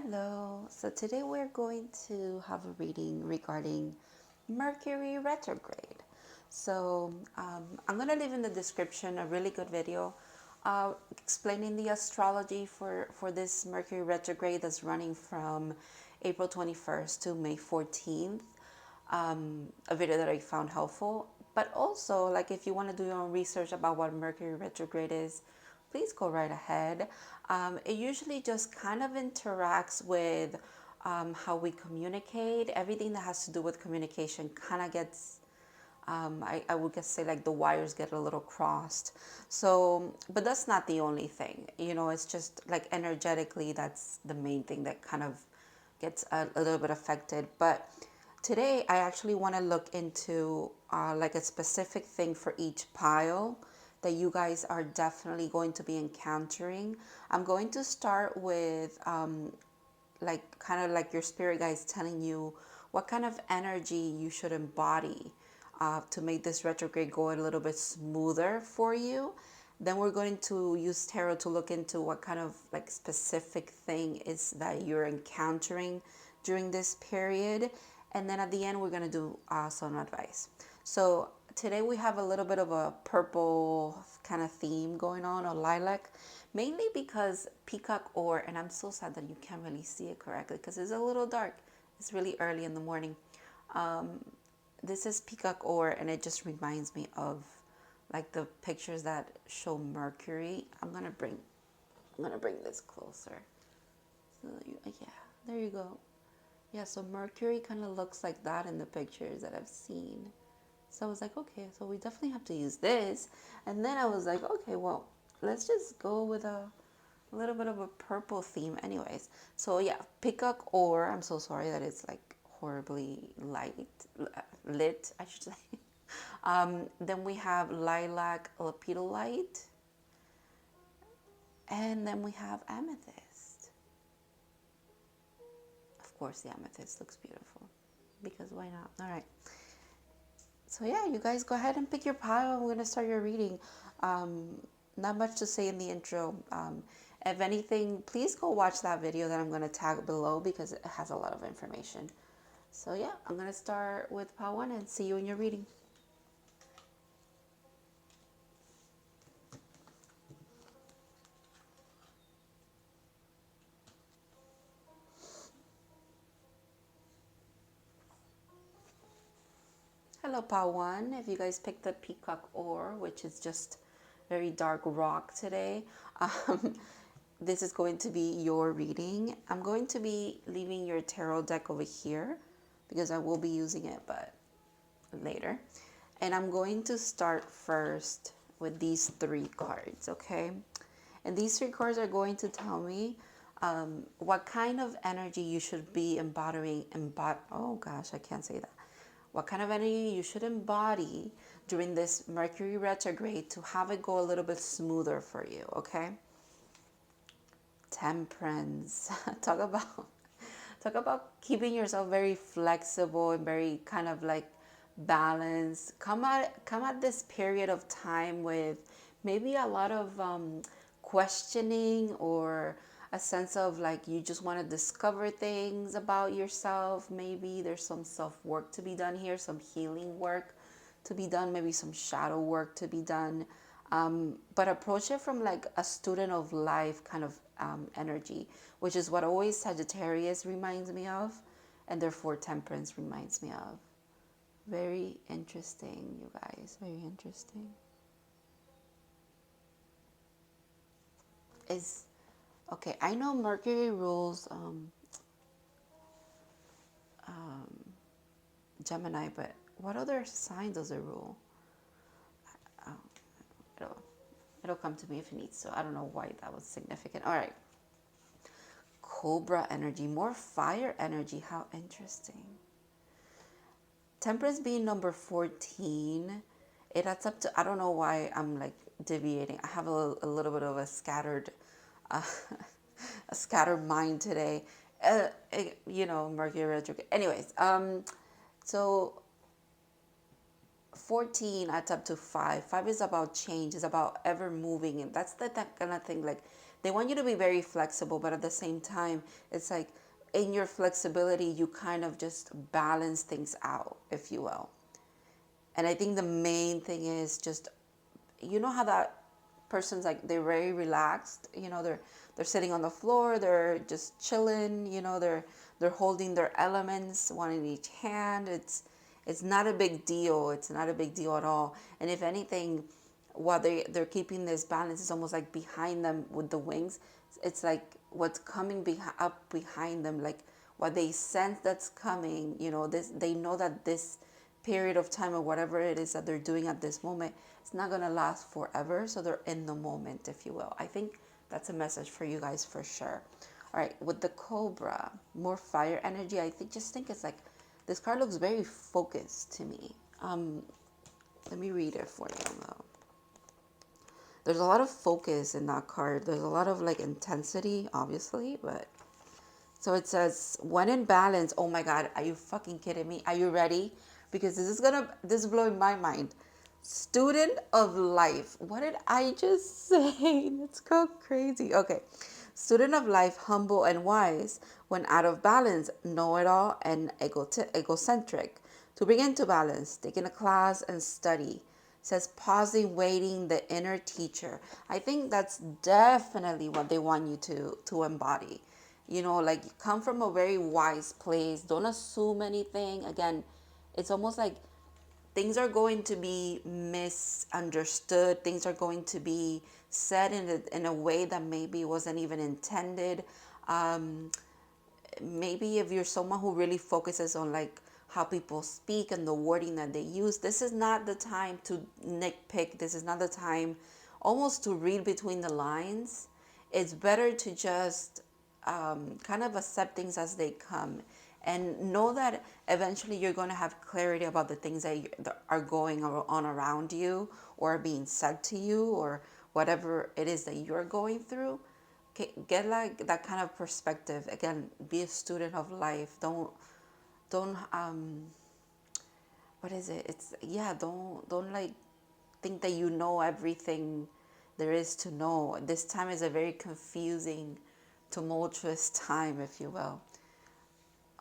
Hello. So today we're going to have a reading regarding Mercury retrograde. I'm going to leave in the description a really good video explaining the astrology for this Mercury retrograde that's running from April 21st to May 14th. A video that I found helpful. But also, like, if you want to do your own research about what Mercury retrograde is, please go right ahead. It usually just kind of interacts with how we communicate. Everything that has to do with communication kind of gets, I would just say, like, the wires get a little crossed. So, but that's not the only thing. It's just like energetically, that's the main thing that kind of gets a little bit affected. But today, I actually want to look into like a specific thing for each pile that you guys are definitely going to be encountering. I'm going to start with like kind of like your spirit guides telling you what kind of energy you should embody to make this retrograde go a little bit smoother for you. Then we're going to use tarot to look into what kind of like specific thing is that you're encountering during this period. And then at the end, we're going to do some advice. So today we have a little bit of a purple kind of theme going on, or lilac, mainly because peacock ore, and I'm so sad that you can't really see it correctly because it's a little dark. It's really early in the morning. This is peacock ore, and it just reminds me of like the pictures that show Mercury. I'm gonna bring this closer. So yeah, there you go. Yeah, so Mercury kind of looks like that in the pictures that I've seen. So I was like, okay, so we definitely have to use this. And then I was like, okay, well, let's just go with a little bit of a purple theme anyways. So yeah, peacock ore. I'm so sorry that it's like horribly lit, I should say. Then we have lilac lepidolite. And then we have amethyst. Of course, the amethyst looks beautiful because why not? All right. So yeah, you guys go ahead and pick your pile. We're going to start your reading. Not much to say in the intro. If anything, please go watch that video that I'm going to tag below because it has a lot of information. So yeah, I'm going to start with pile 1 and see you in your reading. Hello, pile 1. If you guys picked the peacock ore, which is just very dark rock today, this is going to be your reading. I'm going to be leaving your tarot deck over here because I will be using it, but later. And I'm going to start first with these 3 cards, okay? And these 3 cards are going to tell me what kind of energy you should be embodying. Oh gosh, I can't say that. What kind of energy you should embody during this Mercury retrograde to have it go a little bit smoother for you, okay? Temperance. Talk about keeping yourself very flexible and very kind of like balanced. Come at this period of time with maybe a lot of questioning, or a sense of like you just want to discover things about yourself. Maybe there's some self-work to be done here, some healing work to be done, maybe some shadow work to be done. But approach it from like a student of life kind of energy, which is what always Sagittarius reminds me of, and therefore Temperance reminds me of. Very interesting, you guys, very interesting. Is okay, I know Mercury rules Gemini, but what other sign does it rule? Um, it'll come to me if it needs to. I don't know why that was significant. All right. Cobra energy, more fire energy. How interesting. Temperance being number 14, it adds up to, I don't know why I'm like deviating. I have a little bit of a scattered a scattered mind today. Mercury retrograde. Anyways, so 14 adds up to 5. 5 is about change. It's about ever moving, and that's that kind of thing. Like they want you to be very flexible, but at the same time, it's like in your flexibility, you kind of just balance things out, if you will. And I think the main thing is just, you know how that person's like, they're very relaxed, you know, they're sitting on the floor, they're just chilling, you know, they're holding their elements, one in each hand. It's not a big deal. It's not a big deal at all. And if anything, while they're keeping this balance, it's almost like behind them with the wings. It's like what's coming up behind them, like what they sense that's coming, you know, this, they know that this period of time or whatever it is that they're doing at this moment, it's not going to last forever. So they're in the moment, if you will. I think that's a message for you guys for sure. All right, with the Cobra, more fire energy. I just think it's like, this card looks very focused to me. Let me read it for you though. There's a lot of focus in that card. There's a lot of like intensity, obviously, but so it says, when in balance. Oh my God, are you fucking kidding me? Are you ready? Because this is blowing my mind. Student of life. What did I just say? Let's go crazy. Okay. Student of life, humble and wise. When out of balance, know-it-all and egocentric. To bring into balance, taking a class and study. Says pausing, waiting, the inner teacher. I think that's definitely what they want you to embody. You know, like, come from a very wise place. Don't assume anything. Again, it's almost like things are going to be misunderstood. Things are going to be said in a way that maybe wasn't even intended. Maybe if you're someone who really focuses on like how people speak and the wording that they use, this is not the time to nitpick. This is not the time almost to read between the lines. It's better to just kind of accept things as they come and know that eventually you're going to have clarity about the things that are going on around you or being said to you or whatever it is that you're going through. Get like that kind of perspective. Again, be a student of life. Don't what is it? It's, yeah, don't like think that you know everything there is to know. This time is a very confusing, tumultuous time, if you will.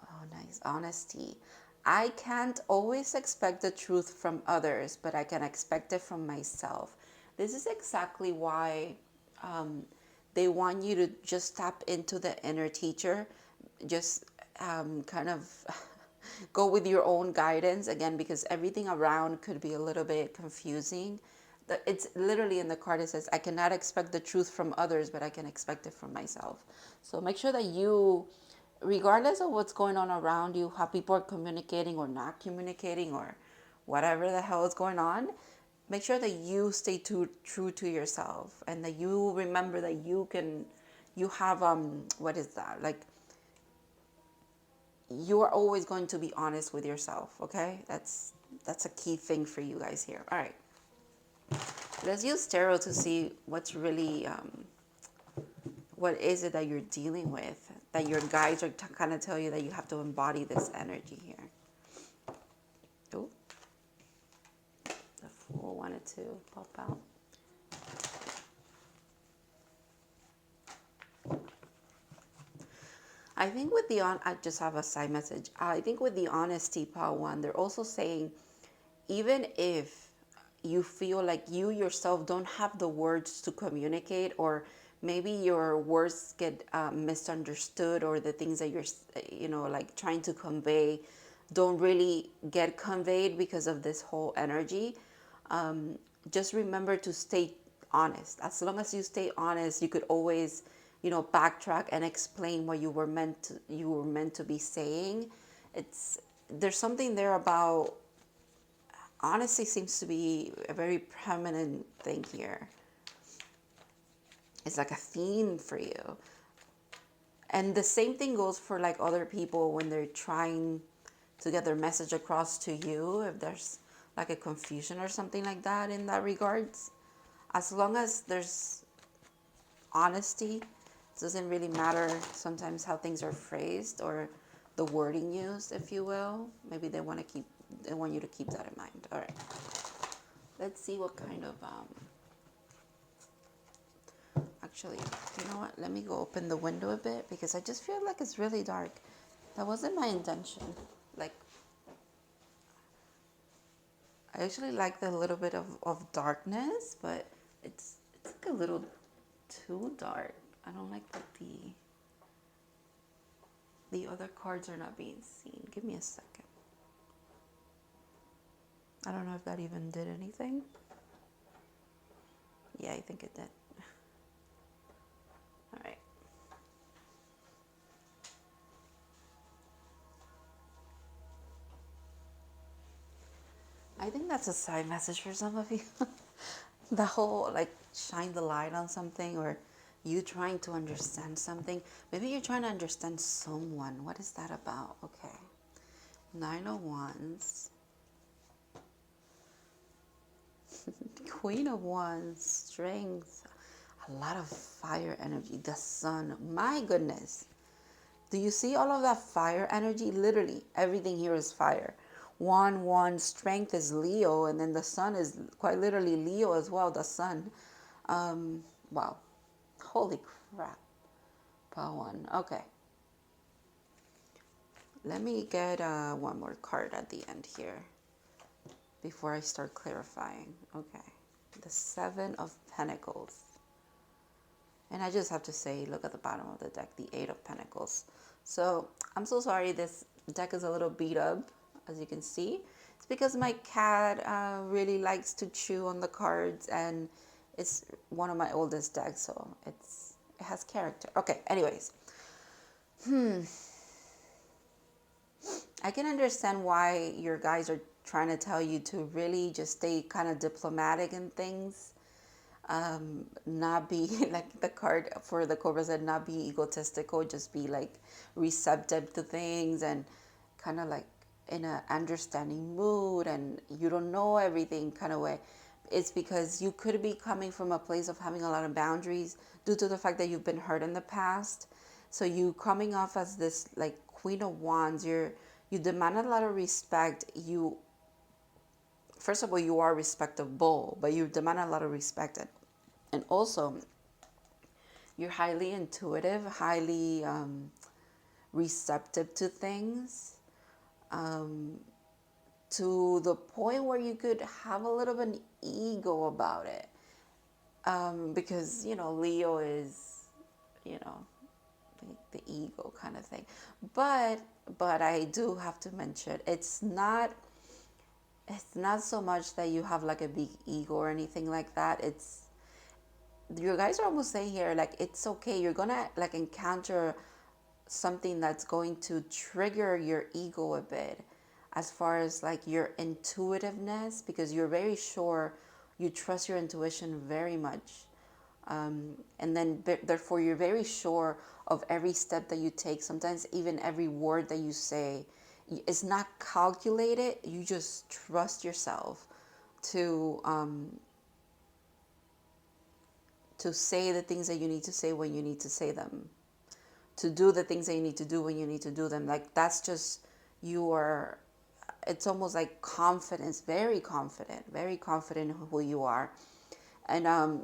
Oh, nice. Honesty. I can't always expect the truth from others, but I can expect it from myself. This is exactly why they want you to just tap into the inner teacher. Just kind of go with your own guidance, again, because everything around could be a little bit confusing. It's literally in the card, it says, I cannot expect the truth from others, but I can expect it from myself. So make sure that you, regardless of what's going on around you, how people are communicating or not communicating or whatever the hell is going on, make sure that you stay true to yourself and that you remember that you have, what is that? Like, you are always going to be honest with yourself, okay? That's a key thing for you guys here. All right. Let's use tarot to see what's really, what is it that you're dealing with, that your guides are kind of tell you that you have to embody this energy here. Oh, the Fool wanted to pop out. I think with the I just have a side message. I think with the honesty part one, they're also saying, even if you feel like you yourself don't have the words to communicate, or maybe your words get misunderstood, or the things that you're, you know, like trying to convey don't really get conveyed because of this whole energy. Just remember to stay honest. As long as you stay honest, you could always, you know, backtrack and explain what you were meant to be saying. There's something there about honesty. Seems to be a very prominent thing here. It's like a theme for you. And the same thing goes for like other people when they're trying to get their message across to you. If there's like a confusion or something like that in that regards, as long as there's honesty, it doesn't really matter sometimes how things are phrased or the wording used, if you will. Maybe they want you to keep that in mind. All right. Let's see what kind of Actually, you know what? Let me go open the window a bit because I just feel like it's really dark. That wasn't my intention. Like, I actually like the little bit of darkness, but it's like a little too dark. I don't like that the other cards are not being seen. Give me a second. I don't know if that even did anything. Yeah, I think it did. All right. I think that's a side message for some of you. The whole like shine the light on something, or you trying to understand something. Maybe you're trying to understand someone. What is that about? Okay. 9 of Wands. Queen of Wands. Strength. A lot of fire energy. The sun. My goodness. Do you see all of that fire energy? Literally, everything here is fire. One, strength is Leo, and then the sun is quite literally Leo as well, the sun. Wow. Holy crap. Power one. Okay. Let me get one more card at the end here before I start clarifying. Okay. The 7 of Pentacles. And I just have to say, look at the bottom of the deck, the 8 of Pentacles. So I'm so sorry this deck is a little beat up, as you can see. It's because my cat really likes to chew on the cards, and it's one of my oldest decks, so it has character. Okay, anyways. I can understand why your guys are trying to tell you to really just stay kind of diplomatic in things. Not be like the card for the Cobra said, not be egotistical, just be like receptive to things and kind of like in a understanding mood, and you don't know everything kind of way. It's because you could be coming from a place of having a lot of boundaries due to the fact that you've been hurt in the past. So you coming off as this like Queen of Wands, you demand a lot of respect. You, first of all, you are respectable, but you demand a lot of respect. And also, you're highly intuitive, highly receptive to things, to the point where you could have a little bit of an ego about it. Because, you know, Leo is, you know, the ego kind of thing. But I do have to mention, it's not so much that you have like a big ego or anything like that. It's, you guys are almost saying here, like, it's okay. You're gonna like encounter something that's going to trigger your ego a bit, as far as like your intuitiveness, because you're very sure, you trust your intuition very much. And then therefore you're very sure of every step that you take. Sometimes even every word that you say is not calculated. You just trust yourself to say the things that you need to say when you need to say them, to do the things that you need to do when you need to do them. Like, that's just your, it's almost like confidence, very confident in who you are. And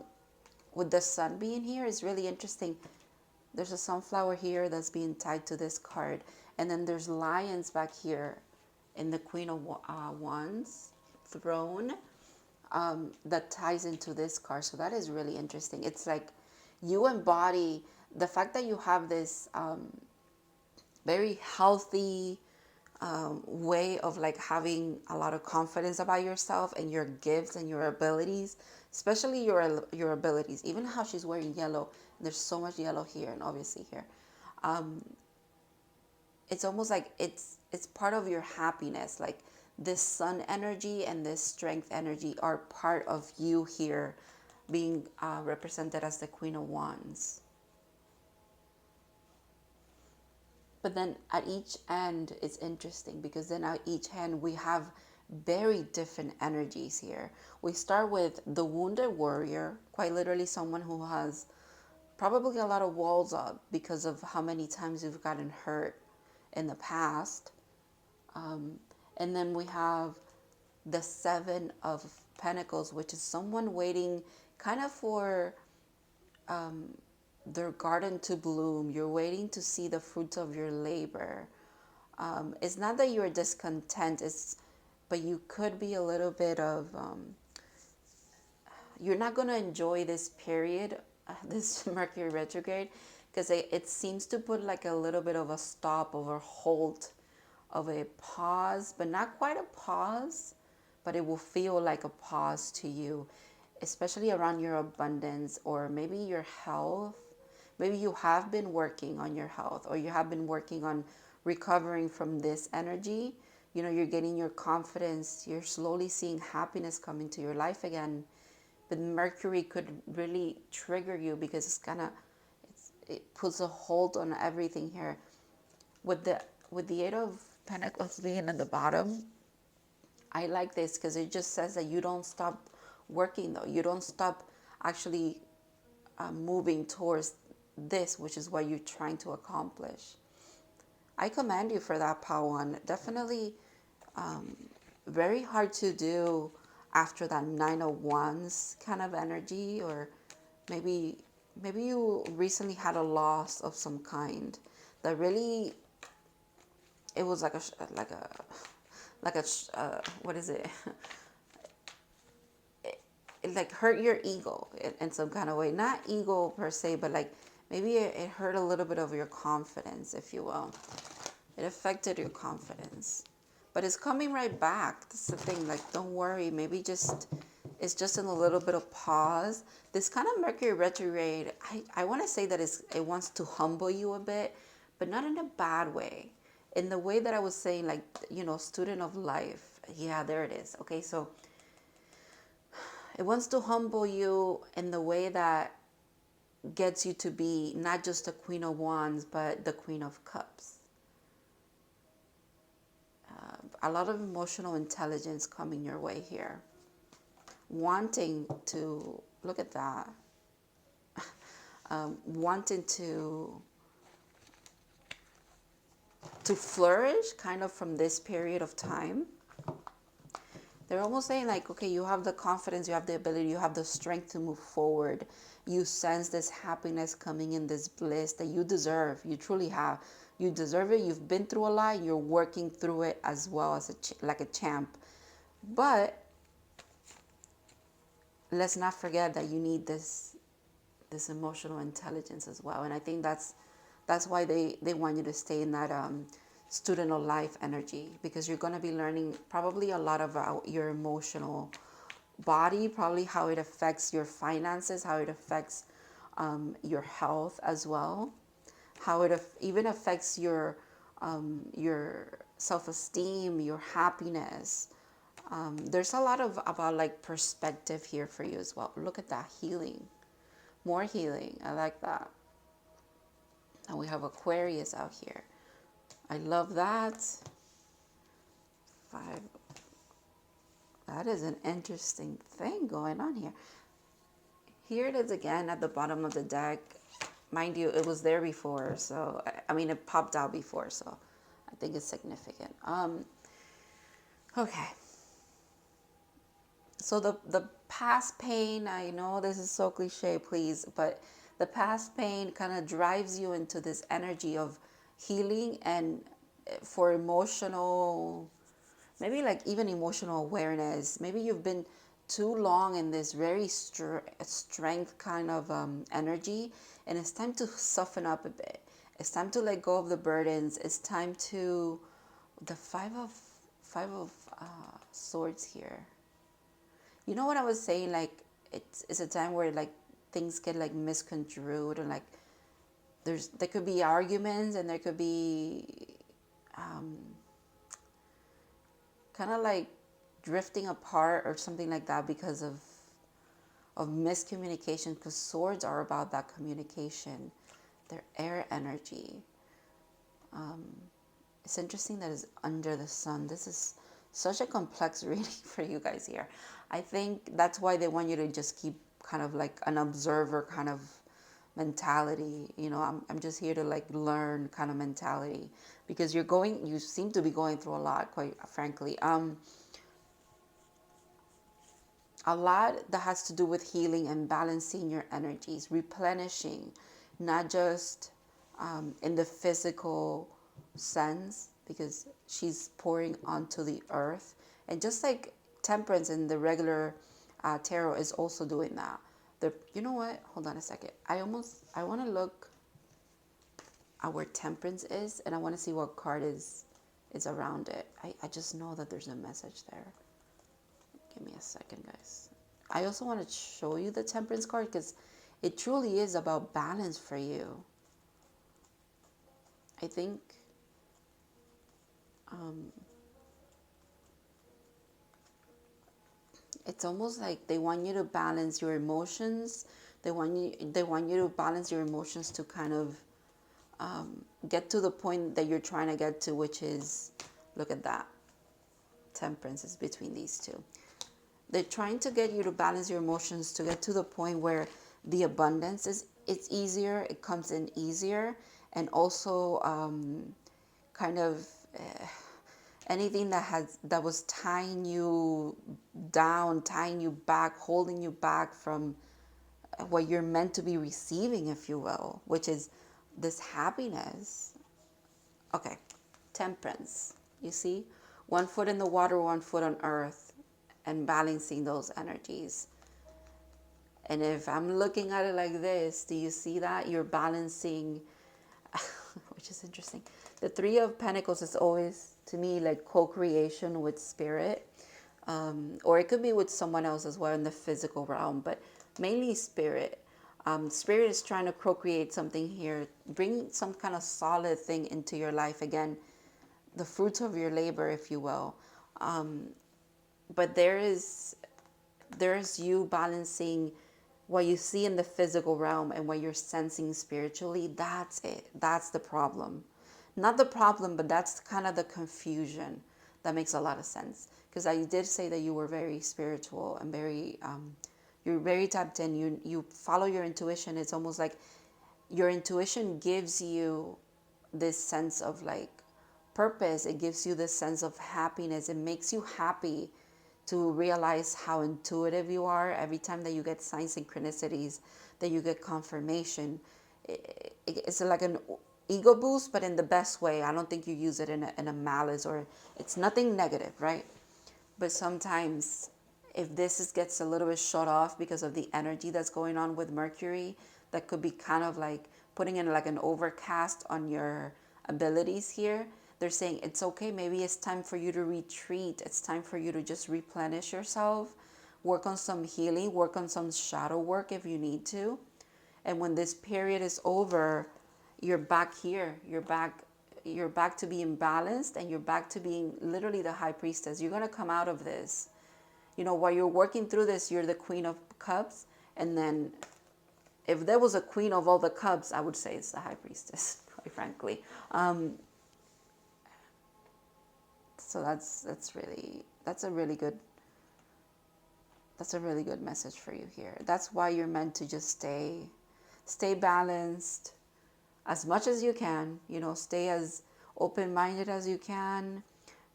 with the sun being here, is really interesting. There's a sunflower here that's being tied to this card, and then there's lions back here in the Queen of Wands throne, that ties into this card. So that is really interesting. It's like you embody the fact that you have this very healthy way of like having a lot of confidence about yourself and your gifts and your abilities, especially your abilities. Even how she's wearing yellow, there's so much yellow here and obviously here. It's almost like it's part of your happiness. Like, this sun energy and this strength energy are part of you here, being represented as the Queen of Wands. But then at each end, it's interesting, because then at each end we have very different energies here. We start with the wounded warrior, quite literally someone who has probably a lot of walls up because of how many times you've gotten hurt in the past. And then we have the 7 of Pentacles, which is someone waiting kind of for their garden to bloom. You're waiting to see the fruits of your labor. It's not that you're discontent, but you could be a little bit of, you're not going to enjoy this period, this Mercury retrograde, because it seems to put like a little bit of a stop, of a halt, of a pause, but not quite a pause, but it will feel like a pause to you, especially around your abundance or maybe your health. Maybe you have been working on your health, or you have been working on recovering from this energy. You know, you're getting your confidence, you're slowly seeing happiness come into your life again. But Mercury could really trigger you because it puts a hold on everything here. With the Eight of Pentacles being at the bottom, I like this because it just says that you don't stop working, though. You don't stop actually moving towards this, which is what you're trying to accomplish. I commend you for that, Pawan. Definitely very hard to do after that Nine of Wands kind of energy, or maybe you recently had a loss of some kind that really, it was like a what is it? It like hurt your ego in some kind of way. Not ego per se, but like maybe it hurt a little bit of your confidence, if you will. It affected your confidence. But it's coming right back. That's the thing. Like, don't worry. Maybe it's just in a little bit of pause. This kind of Mercury retrograde, I want to say that it wants to humble you a bit, but not in a bad way. In the way that I was saying, like, you know, student of life. Yeah, there it is. Okay, so it wants to humble you in the way that gets you to be not just the Queen of Wands, but the Queen of Cups. A lot of emotional intelligence coming your way here. Wanting to, look at that. Wanting to flourish kind of from this period of time. They're almost saying like, okay, you have the confidence, you have the ability, you have the strength to move forward. You sense this happiness coming in, this bliss that you deserve. You truly have. You deserve it. You've been through a lot. You're working through it as well as like a champ. But let's not forget that you need this emotional intelligence as well. And I think that's why they want you to stay in that student of life energy, because you're going to be learning probably a lot about your emotional body, probably how it affects your finances, how it affects your health as well, how it even affects your self-esteem, your happiness. There's a lot about like perspective here for you as well. Look at that, healing, more healing. I like that. And we have Aquarius out here. I love that. 5. That is an interesting thing going on here. Here it is again at the bottom of the deck. Mind you, it was there before, so I mean it popped out before, so I think it's significant. Okay. So the past pain, I know this is so cliche, please, but the past pain kind of drives you into this energy of healing and for emotional, maybe like even emotional awareness. Maybe you've been too long in this very strength kind of energy, and it's time to soften up a bit. It's time to let go of the burdens. It's time to, the five of swords here. You know what I was saying? Like it's a time where like things get like misconstrued, and like there could be arguments, and there could be kind of like drifting apart or something like that because of miscommunication, because swords are about that communication. They're air energy. It's interesting that it's under the sun. This is such a complex reading for you guys here. I think that's why they want you to just keep kind of like an observer kind of mentality. You know, I'm just here to like learn kind of mentality, because you seem to be going through a lot, quite frankly. a lot that has to do with healing and balancing your energies, replenishing, not just in the physical sense, because she's pouring onto the earth. And just like temperance in the regular tarot is also doing that. You know what? Hold on a second. I want to look at where temperance is, and I want to see what card is around it. I just know that there's a message there. Give me a second, guys. I also want to show you the temperance card because it truly is about balance for you. I think it's almost like they want you to balance your emotions. They want you to balance your emotions to kind of get to the point that you're trying to get to, which is, look at that. Temperance is between these two. They're trying to get you to balance your emotions to get to the point where the abundance it's easier, it comes in easier, and also kind of anything that was tying you down, tying you back, holding you back from what you're meant to be receiving, if you will, which is this happiness. Okay, temperance. You see, 1 foot in the water, 1 foot on earth, and balancing those energies. And if I'm looking at it like this, do you see that? You're balancing, which is interesting. The 3 of Pentacles is always, to me, like co-creation with spirit. Or it could be with someone else as well in the physical realm, but mainly spirit. Spirit is trying to co-create something here, bring some kind of solid thing into your life. Again, the fruits of your labor, if you will. But there's you balancing what you see in the physical realm and what you're sensing spiritually. That's it. That's the problem. Not the problem, but that's kind of the confusion. That makes a lot of sense. Because I did say that you were very spiritual and very, you're very tapped in. You follow your intuition. It's almost like your intuition gives you this sense of like purpose. It gives you this sense of happiness. It makes you happy to realize how intuitive you are every time that you get sign synchronicities, that you get confirmation. It's like an ego boost, but in the best way. I don't think you use it in a malice, or it's nothing negative, right? But sometimes if this gets a little bit shut off because of the energy that's going on with Mercury, that could be kind of like putting in like an overcast on your abilities here. They're saying it's okay, maybe it's time for you to retreat. It's time for you to just replenish yourself, work on some healing, work on some shadow work if you need to. And when this period is over, you're back here. You're back to being balanced, and you're back to being literally the high priestess. You're going to come out of this. You know, while you're working through this, you're the Queen of Cups. And then if there was a queen of all the cups, I would say it's the high priestess, quite frankly. So that's a really good message for you here. That's why you're meant to just stay balanced as much as you can. You know, stay as open-minded as you can.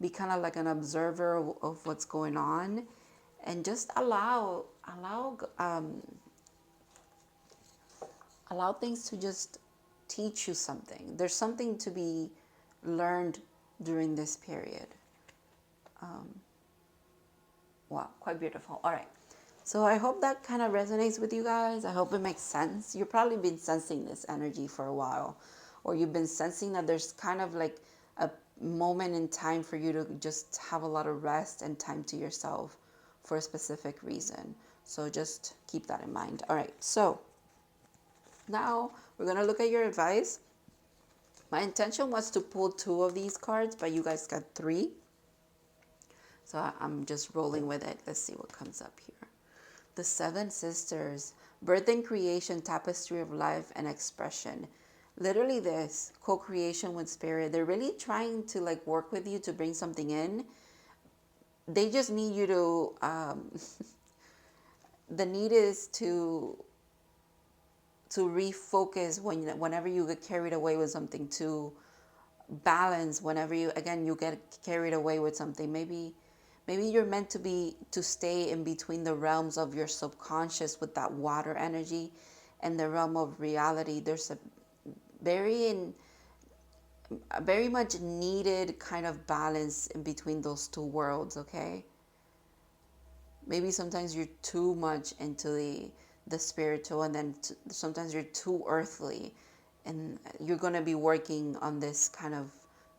Be kind of like an observer of what's going on, and just allow things to just teach you something. There's something to be learned during this period. Wow, quite beautiful. All right. So I hope that kind of resonates with you guys. I hope it makes sense. You've probably been sensing this energy for a while, or you've been sensing that there's kind of like a moment in time for you to just have a lot of rest and time to yourself for a specific reason. So just keep that in mind. All right. So now we're going to look at your advice. My intention was to pull 2 of these cards, but you guys got 3. So I'm just rolling with it. Let's see what comes up here. The 7 Sisters, birth and creation, tapestry of life and expression. Literally this, co-creation with spirit. They're really trying to like work with you to bring something in. They just need you to, the need is to refocus whenever you get carried away with something, to balance whenever you get carried away with something. Maybe Maybe you're meant to stay in between the realms of your subconscious with that water energy and the realm of reality. There's very in a very much needed kind of balance in between those two worlds, okay? Maybe sometimes you're too much into the spiritual, and then sometimes you're too earthly, and you're going to be working on this kind of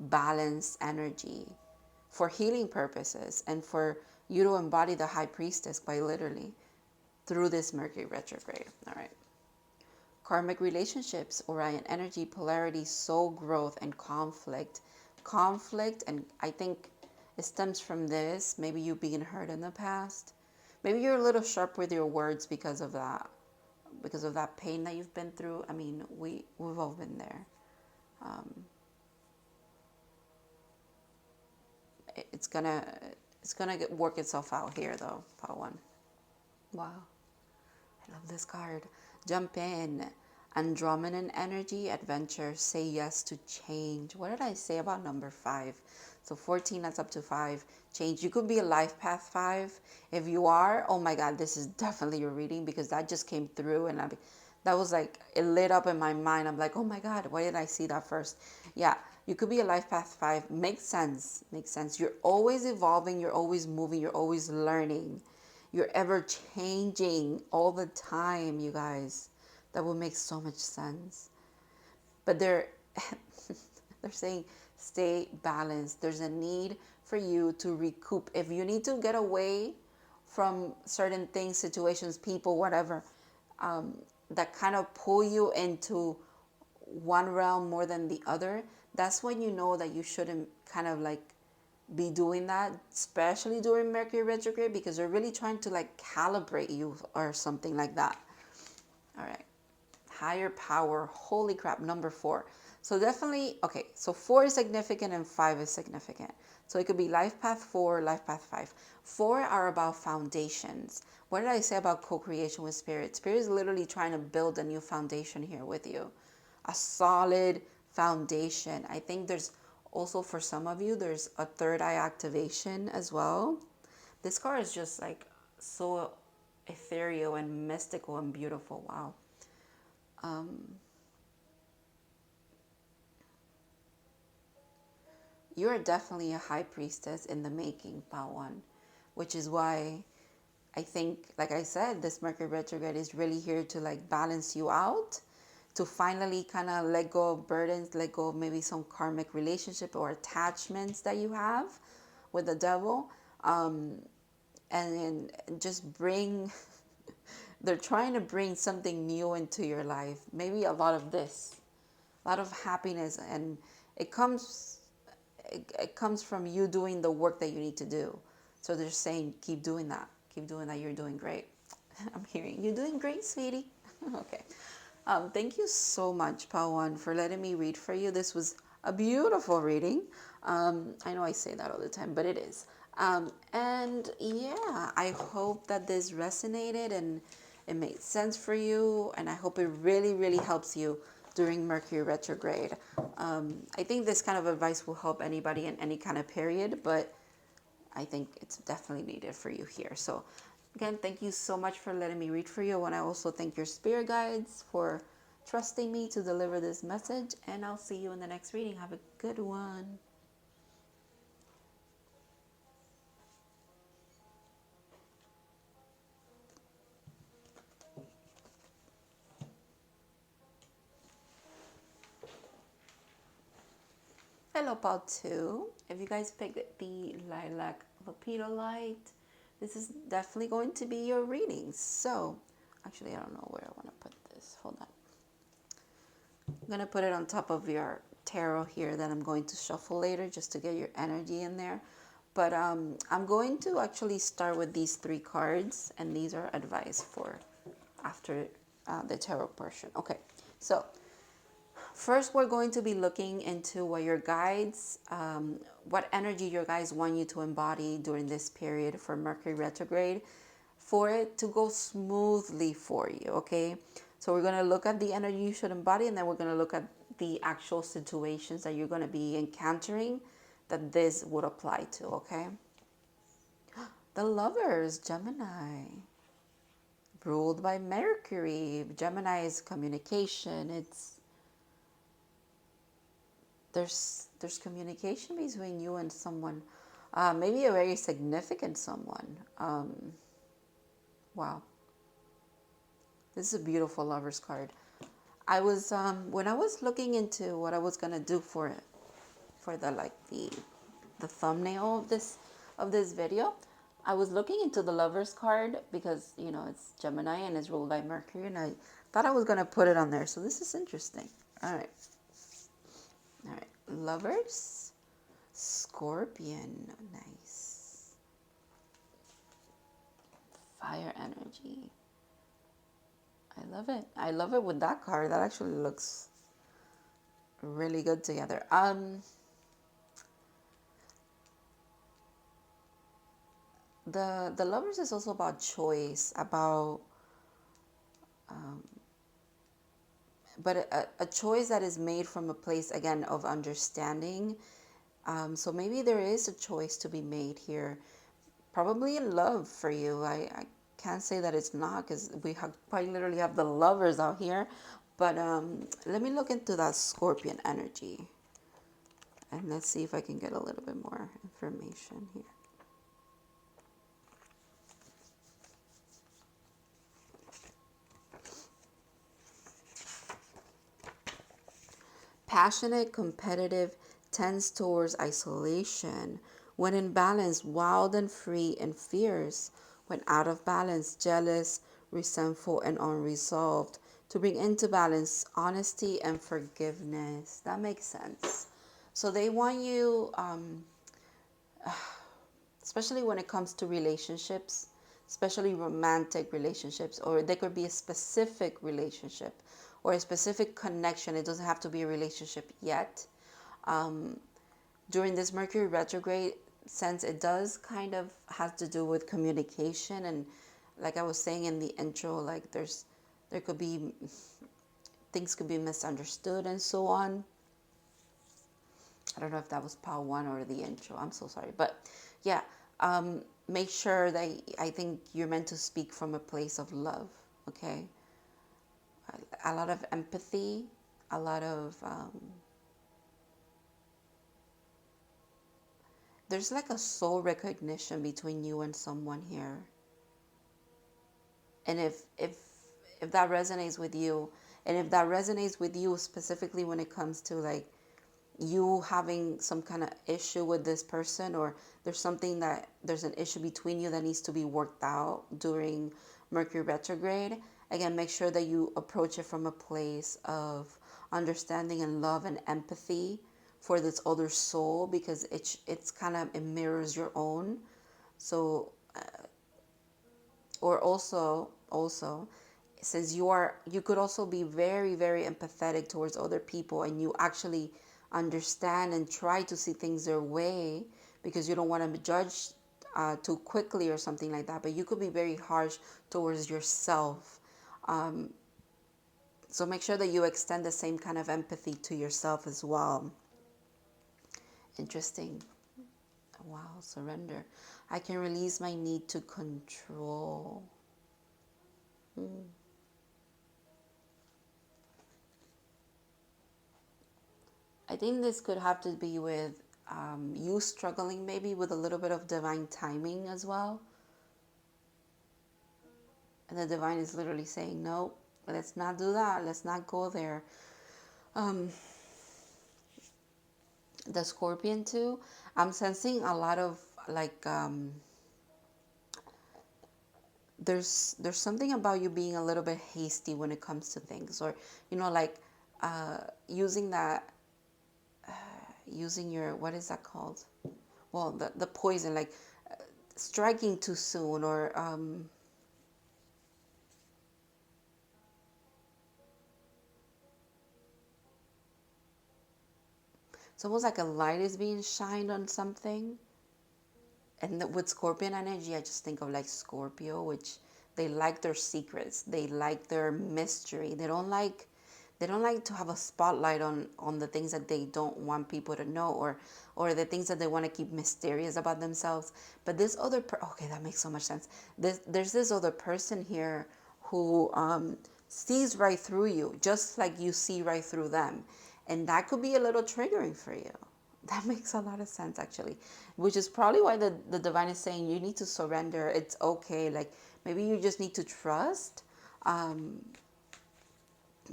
balanced energy for healing purposes and for you to embody the high priestess quite literally through this Mercury retrograde. All right. Karmic relationships, Orion energy, polarity, soul growth, and conflict. Conflict, and I think it stems from this. Maybe you've been hurt in the past. Maybe you're a little sharp with your words because of that pain that you've been through. I mean, we've all been there. It's gonna work itself out here, though. Part one. Wow. I love this card. Jump in. Andromedan energy, adventure, say yes to change. What did I say about number 5? So 14, that's up to 5. Change. You could be a life path 5. If you are, oh my God, this is definitely your reading, because that just came through, and that was like, it lit up in my mind. I'm like, oh my God, why did I see that first? Yeah, you could be a life path 5. Makes sense. Makes sense. You're always evolving. You're always moving. You're always learning. You're ever changing all the time, you guys. That would make so much sense. But they're saying stay balanced. There's a need for you to recoup. If you need to get away from certain things, situations, people, whatever, that kind of pull you into one realm more than the other, that's when you know that you shouldn't kind of like be doing that, especially during Mercury retrograde, because they're really trying to like calibrate you or something like that. All right. Higher power. Holy crap. Number 4. So definitely, okay, so 4 is significant and 5 is significant. So it could be life path 4, life path 5. 4 are about foundations. What did I say about co-creation with spirit? Spirit is literally trying to build a new foundation here with you. A solid foundation. I think there's also, for some of you, there's a third eye activation as well. This card is just like so ethereal and mystical and beautiful. Wow. You are definitely a high priestess in the making, Pawan, which is why I think, like I said, this Mercury retrograde is really here to like balance you out, to finally kind of let go of burdens, let go of maybe some karmic relationship or attachments that you have with the devil, and just bring, they're trying to bring something new into your life. Maybe a lot of this, a lot of happiness, and it comes from you doing the work that you need to do. So they're saying, keep doing that. Keep doing that. You're doing great. I'm hearing you're doing great, sweetie. Okay. Thank you so much, Pawan, for letting me read for you. This was a beautiful reading. I know I say that all the time, but it is. And yeah, I hope that this resonated and it made sense for you. And I hope it really, really helps you during Mercury retrograde. I think this kind of advice will help anybody in any kind of period, but I think it's definitely needed for you here. So again, thank you so much for letting me read for you. And I also thank your spirit guides for trusting me to deliver this message. And I'll see you in the next reading. Have a good one. Hello, part 2. If you guys picked the lilac lepidolite, this is definitely going to be your reading. So, actually, I don't know where I want to put this. Hold on. I'm going to put it on top of your tarot here that I'm going to shuffle later just to get your energy in there. But I'm going to actually start with these 3 cards, and these are advice for after the tarot portion. Okay, so first, we're going to be looking into what your guides, what energy your guides want you to embody during this period for Mercury retrograde, for it to go smoothly for you, okay? So we're going to look at the energy you should embody, and then we're going to look at the actual situations that you're going to be encountering that this would apply to, okay? The Lovers, Gemini, ruled by Mercury. Gemini is communication. There's communication between you and someone, maybe a very significant someone. Wow, this is a beautiful Lovers card. I was when I was looking into what I was gonna do for it, for the thumbnail of this video, I was looking into the Lovers card because, you know, it's Gemini and it's ruled by Mercury, and I thought I was gonna put it on there. So this is interesting. All right. Lovers, Scorpion, nice. Fire energy. I love it. I love it with that card. That actually looks really good together. The Lovers is also about choice, about but a choice that is made from a place, again, of understanding. So maybe there is a choice to be made here, probably in love for you. I can't say that it's not, because we quite literally have the Lovers out here. But let me look into that Scorpion energy, and let's see if I can get a little bit more information here. Passionate, competitive, tends towards isolation. When in balance, wild and free and fierce. When out of balance, jealous, resentful, and unresolved. To bring into balance, honesty and forgiveness. That makes sense. So they want you, especially when it comes to relationships, especially romantic relationships, or there could be a specific relationship or a specific connection. It doesn't have to be a relationship yet. During this Mercury retrograde, since it does kind of have to do with communication, and like I was saying in the intro, like there could be things could be misunderstood and so on. I don't know if that was part one or the intro. I'm so sorry, but yeah, make sure that, I think you're meant to speak from a place of love. Okay, a lot of empathy, a lot of there's like a soul recognition between you and someone here. And if that resonates with you, and if that resonates with you specifically when it comes to like you having some kind of issue with this person, or there's an issue between you that needs to be worked out during Mercury retrograde, again, make sure that you approach it from a place of understanding and love and empathy for this other soul, because it's kind of, it mirrors your own. So or also since you could also be very, very empathetic towards other people, and you actually understand and try to see things their way because you don't want to judge too quickly or something like that, but you could be very harsh towards yourself. So make sure that you extend the same kind of empathy to yourself as well. Interesting. Wow, surrender. I can release my need to control. I think this could have to be with you struggling maybe with a little bit of divine timing as well. And the divine is literally saying, no, let's not do that. Let's not go there. The Scorpion too, I'm sensing a lot of like, there's something about you being a little bit hasty when it comes to things, or, you know, like using your, what is that called? Well, the poison, like striking too soon, or it's almost like a light is being shined on something. And with Scorpion energy, I just think of like Scorpio, which they like their secrets. They like their mystery. They don't like They don't like to have a spotlight on the things that they don't want people to know, or the things that they want to keep mysterious about themselves. But this other okay, that makes so much sense. There's this other person here who sees right through you, just like you see right through them. And that could be a little triggering for you. That makes a lot of sense, actually, which is probably why the divine is saying you need to surrender. It's okay. Like, maybe you just need to trust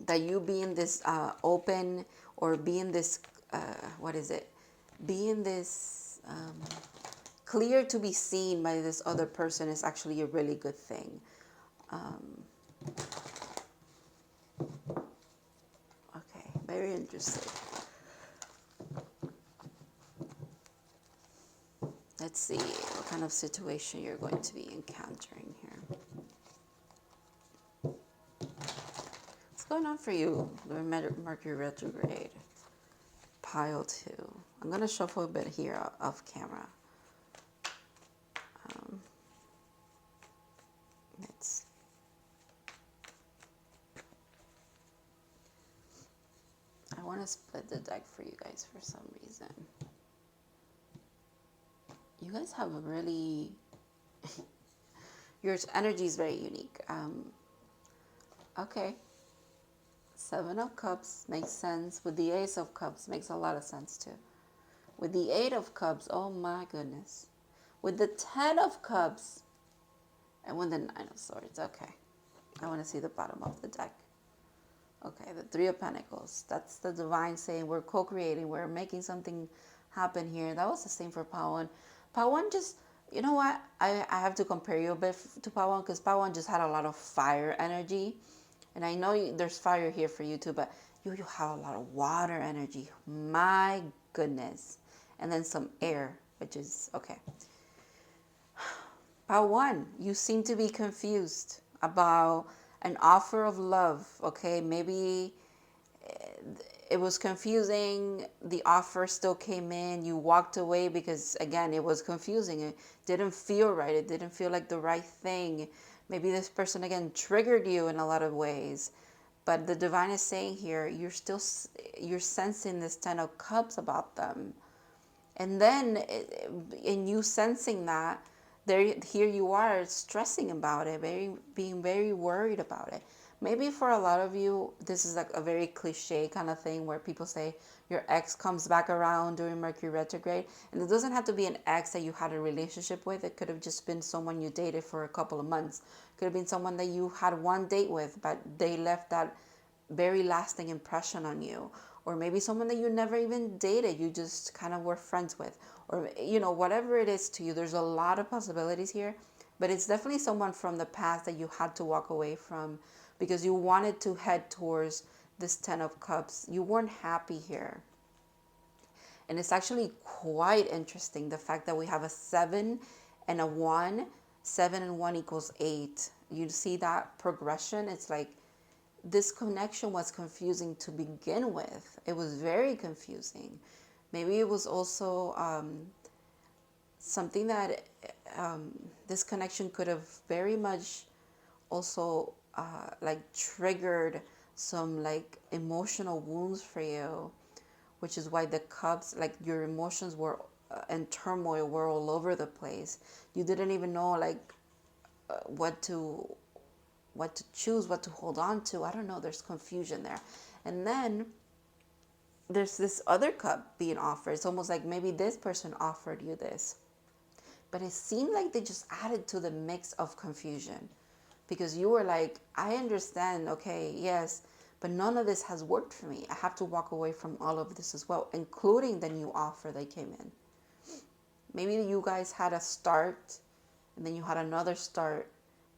that you being this open, or being this, what is it? Being this clear to be seen by this other person is actually a really good thing. Okay, very interesting. Let's see what kind of situation you're going to be encountering here. What's going on for you, the Mercury retrograde? Pile 2. I'm going to shuffle a bit here off camera. I want to split the deck for you guys for some reason. You guys have a really... your energy is very unique. Okay. 7 of Cups makes sense. With the Ace of Cups makes a lot of sense too. With the 8 of Cups, oh my goodness. With the 10 of Cups, and with the 9 of Swords, okay. I want to see the bottom of the deck. Okay, the 3 of Pentacles. That's the divine saying we're co-creating. We're making something happen here. That was the same for Power 1. Power 1 just, you know what? I have to compare you a bit to Power 1, because Power 1 just had a lot of fire energy. And I know there's fire here for you too, but you have a lot of water energy. My goodness. And then some air, which is, okay. Power 1, you seem to be confused about an offer of love, okay? Maybe it was confusing. The offer still came in. You walked away because, again, it was confusing. It didn't feel right. It didn't feel like the right thing. Maybe this person, again, triggered you in a lot of ways. But the divine is saying here, you're sensing this 10 of Cups about them. And then in you sensing that, here you are stressing about it, being very worried about it. Maybe for a lot of you, this is like a very cliche kind of thing where people say your ex comes back around during Mercury retrograde. And it doesn't have to be an ex that you had a relationship with. It could have just been someone you dated for a couple of months. It could have been someone that you had one date with, but they left that very lasting impression on you. Or maybe someone that you never even dated, you just kind of were friends with. Or, you know, whatever it is to you, there's a lot of possibilities here. But it's definitely someone from the past that you had to walk away from because you wanted to head towards this 10 of Cups. You weren't happy here. And it's actually quite interesting, the fact that we have a 7 and a 1. 7 and 1 equals 8. You see that progression? It's like this connection was confusing to begin with. It was very confusing. Maybe it was also something that this connection could have very much also like triggered some like emotional wounds for you, which is why the Cups, like your emotions were in turmoil, were all over the place. You didn't even know like what to choose, what to hold on to. I don't know, there's confusion there. And then there's this other cup being offered. It's almost like maybe this person offered you this, but it seemed like they just added to the mix of confusion, because you were like, I understand, okay, yes, but none of this has worked for me. I have to walk away from all of this as well, including the new offer that came in. Maybe you guys had a start, and then you had another start,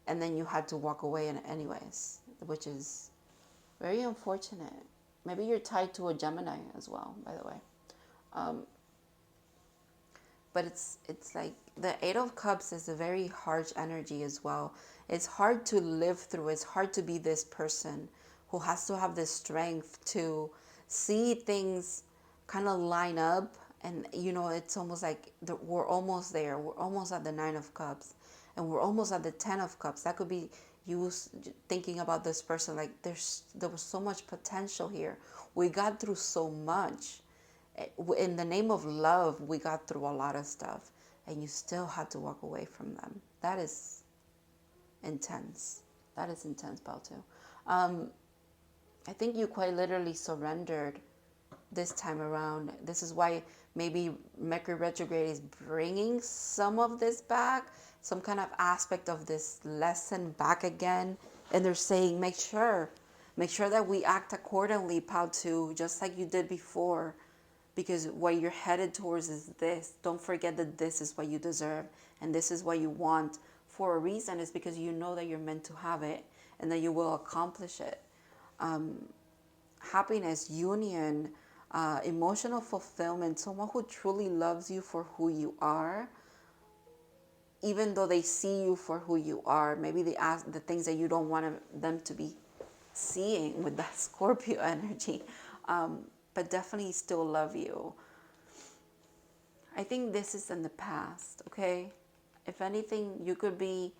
and then you had to walk away anyways, which is very unfortunate. Maybe you're tied to a Gemini as well, by the way. But it's like the 8 of Cups is a very harsh energy as well. It's hard to live through. It's hard to be this person who has to have the strength to see things kind of line up. And, you know, it's almost like we're almost there. We're almost at the 9 of Cups. And we're almost at the 10 of Cups. That could be you was thinking about this person like there was so much potential here. We got through so much. In the name of love, we got through a lot of stuff, and you still had to walk away from them. That is intense. That is intense, Balto. I think you quite literally surrendered this time around. This is why maybe Mercury retrograde is bringing some of this back, some kind of aspect of this lesson back again. And they're saying, make sure that we act accordingly, Paltu, just like you did before. Because what you're headed towards is this. Don't forget that this is what you deserve and this is what you want for a reason. It's because you know that you're meant to have it and that you will accomplish it. Happiness, union, emotional fulfillment, someone who truly loves you for who you are, even though they see you for who you are. Maybe they ask the things that you don't want them to be seeing with that Scorpio energy, but definitely still love you. I think this is in the past, okay? If anything, it could be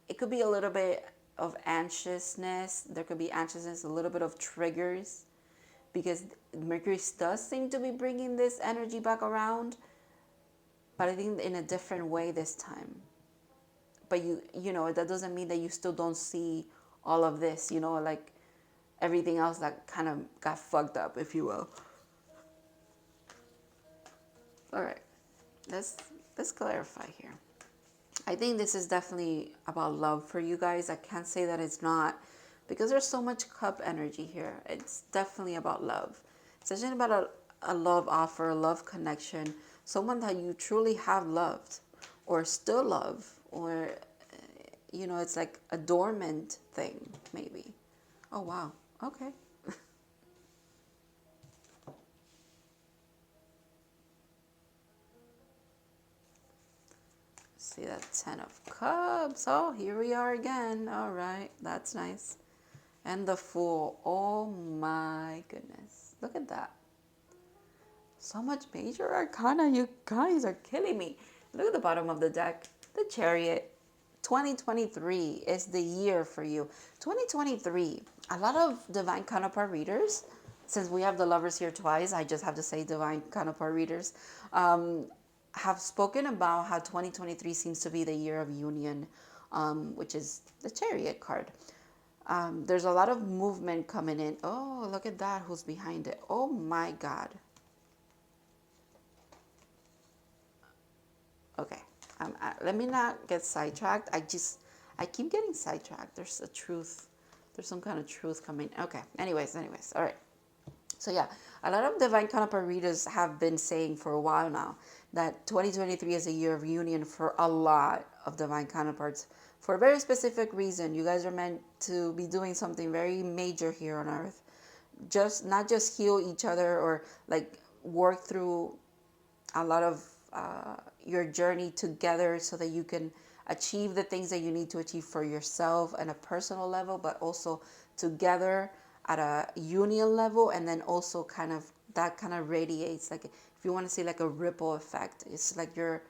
a little bit of anxiousness. There could be anxiousness, a little bit of triggers, because Mercury does seem to be bringing this energy back around, but I think in a different way this time. But you know, that doesn't mean that you still don't see all of this, you know, like everything else that kind of got fucked up, if you will. All right, let's clarify here. I think this is definitely about love for you guys. I can't say that it's not, because there's so much cup energy here. It's definitely about love. It's actually about a love offer, a love connection, someone that you truly have loved or still love, or, you know, it's like a dormant thing, maybe. Oh, wow. Okay. See that 10 of Cups. Oh, here we are again. All right. That's nice. And the Fool. Oh, my goodness. Look at that. So much major arcana. You guys are killing me. Look at the bottom of the deck. The Chariot. 2023 is the year for you. 2023. A lot of divine counterpart readers, since we have the Lovers here twice, I just have to say divine counterpart readers, have spoken about how 2023 seems to be the year of union, which is the Chariot card. There's a lot of movement coming in. Oh, look at that. Who's behind it? Oh, my God. Okay. Let me not get sidetracked. I keep getting sidetracked. There's a truth. There's some kind of truth coming. Okay. Anyways. All right. So yeah, a lot of divine counterpart readers have been saying for a while now that 2023 is a year of union for a lot of divine counterparts for a very specific reason. You guys are meant to be doing something very major here on Earth. Not just heal each other or like work through a lot of your journey together so that you can achieve the things that you need to achieve for yourself on a personal level, but also together at a union level. And then also that kind of radiates, like if you want to see like a ripple effect, it's like you're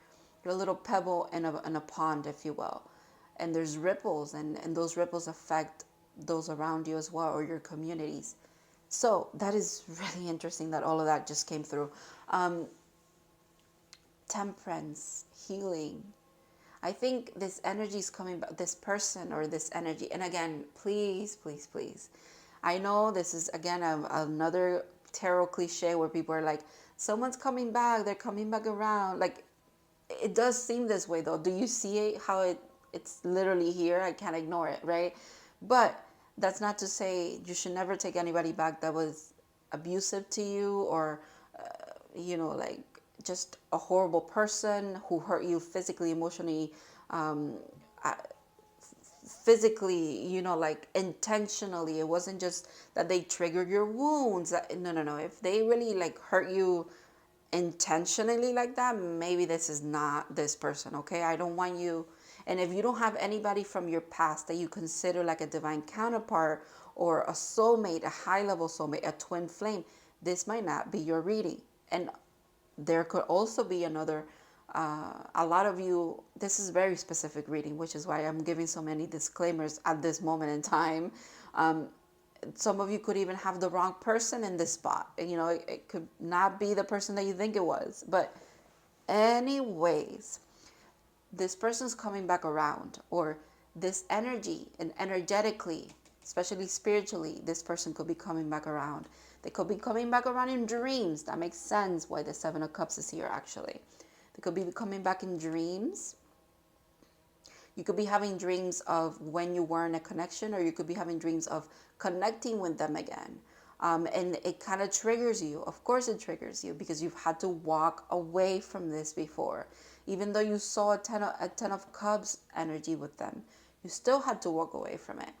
a little pebble in a pond, if you will, and there's ripples, and those ripples affect those around you as well, or your communities. So that is really interesting that all of that just came through. Temperance, healing. I think this energy is coming back, this person or this energy. And again, please, please, please. I know this is, again, another tarot cliche where people are like, someone's coming back, they're coming back around. Like, it does seem this way, though. Do you see it, how it's literally here? I can't ignore it, right? But that's not to say you should never take anybody back that was abusive to you, or, you know, like just a horrible person who hurt you physically, emotionally, physically, you know, like intentionally. It wasn't just that they triggered your wounds. No. If they really like hurt you intentionally like that, maybe this is not this person, okay? I don't want you. And if you don't have anybody from your past that you consider like a divine counterpart or a soulmate, a high-level soulmate, a twin flame, this might not be your reading. And there could also be another A lot of you, this is very specific reading, which is why I'm giving so many disclaimers at this moment in time. Some of you could even have the wrong person in this spot. You know, it could not be the person that you think it was. But anyways, this person's coming back around, or this energy and energetically, especially spiritually, this person could be coming back around. They could be coming back around in dreams. That makes sense why the Seven of Cups is here, actually. They could be coming back in dreams. You could be having dreams of when you were in a connection, or you could be having dreams of connecting with them again. And it kind of triggers you. Of course it triggers you, because you've had to walk away from this before. Even though you saw a ten of Cups energy with them, you still had to walk away from it.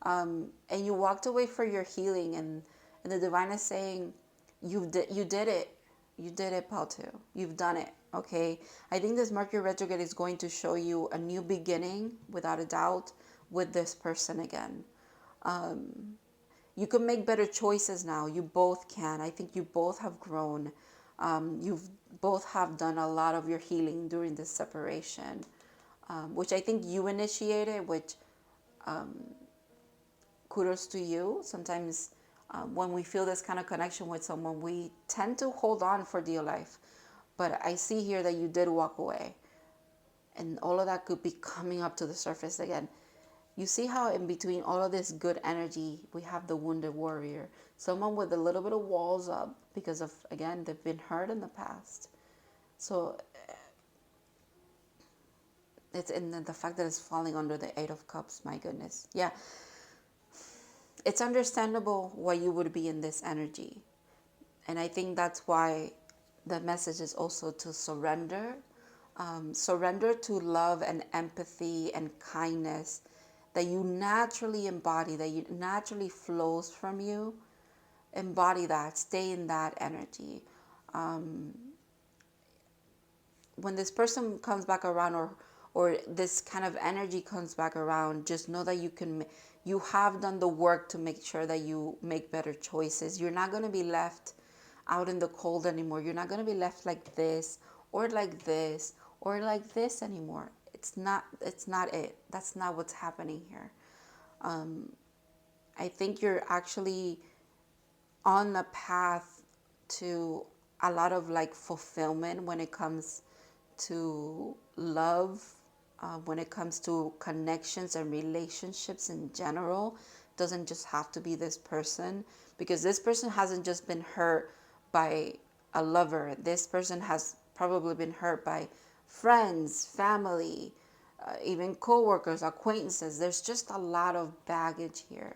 And you walked away for your healing. And the divine is saying, you did it. You did it, Paltu. You've done it. Okay, I think this Mercury retrograde is going to show you a new beginning, without a doubt, with this person again. You can make better choices now. You both can. I think you both have grown. You've both have done a lot of your healing during this separation, which I think you initiated, which kudos to you. Sometimes when we feel this kind of connection with someone, we tend to hold on for dear life. But I see here that you did walk away. And all of that could be coming up to the surface again. You see how in between all of this good energy, we have the wounded warrior. Someone with a little bit of walls up because of, again, they've been hurt in the past. So it's in the fact that it's falling under the Eight of Cups. My goodness. Yeah. It's understandable why you would be in this energy. And I think that's why the message is also to surrender. Surrender to love and empathy and kindness that you naturally embody, that you naturally flows from you. Embody that. Stay in that energy. When this person comes back around, or this kind of energy comes back around, just know that you have done the work to make sure that you make better choices. You're not going to be left out in the cold anymore. You're not going to be left like this, or like this, or like this anymore. It's not it. That's not what's happening here. I think you're actually on a path to a lot of like fulfillment when it comes to love, when it comes to connections and relationships in general. It doesn't just have to be this person, because this person hasn't just been hurt by a lover. This person has probably been hurt by friends, family, even co-workers, acquaintances. There's just a lot of baggage here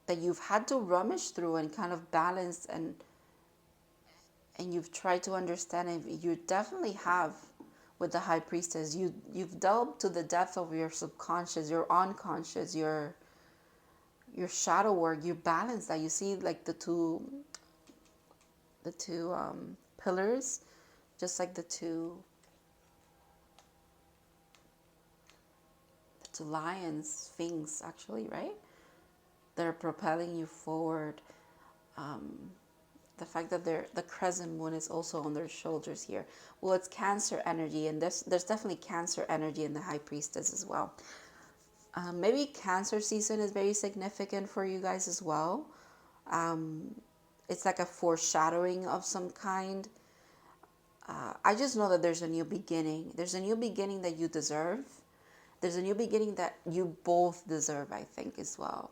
that you've had to rummage through and kind of balance, and you've tried to understand. And you definitely have with the High Priestess. You've delved to the depth of your subconscious, your unconscious, your shadow work. You balance that. You see like the two pillars, just like the two lions, sphinx, actually, right? They're propelling you forward. The fact that the crescent moon is also on their shoulders here. Well, it's Cancer energy, and there's definitely Cancer energy in the High Priestess as well. Maybe Cancer season is very significant for you guys as well. It's like a foreshadowing of some kind. I just know that there's a new beginning. There's a new beginning that you deserve. There's a new beginning that you both deserve, I think, as well.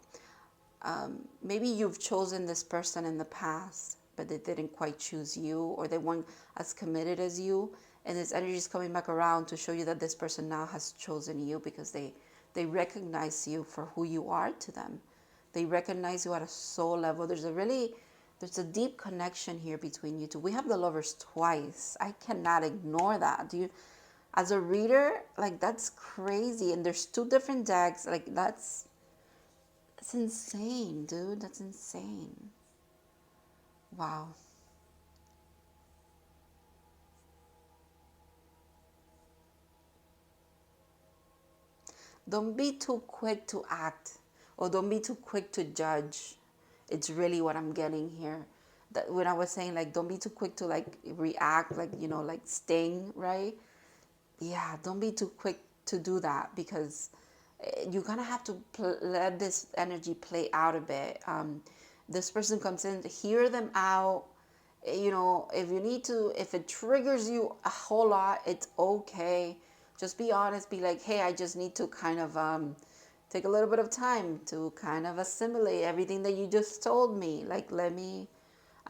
Maybe you've chosen this person in the past, but they didn't quite choose you, or they weren't as committed as you. And this energy is coming back around to show you that this person now has chosen you, because they recognize you for who you are to them. They recognize you at a soul level. There's a deep connection here between you two. We have the Lovers twice. I cannot ignore that. As a reader, like, that's crazy. And there's two different decks. Like, that's insane, dude. That's insane. Wow. Don't be too quick to act, or don't be too quick to judge. It's really what I'm getting here. that when I was saying like don't be too quick to like react, like like sting, right? Yeah, don't be too quick to do that, because you're gonna have to let this energy play out a bit. This person comes in, hear them out. If you need to, if it triggers you a whole lot, it's okay. Just be honest, be like, hey, I just need to kind of take a little bit of time to kind of assimilate everything that you just told me. Like, I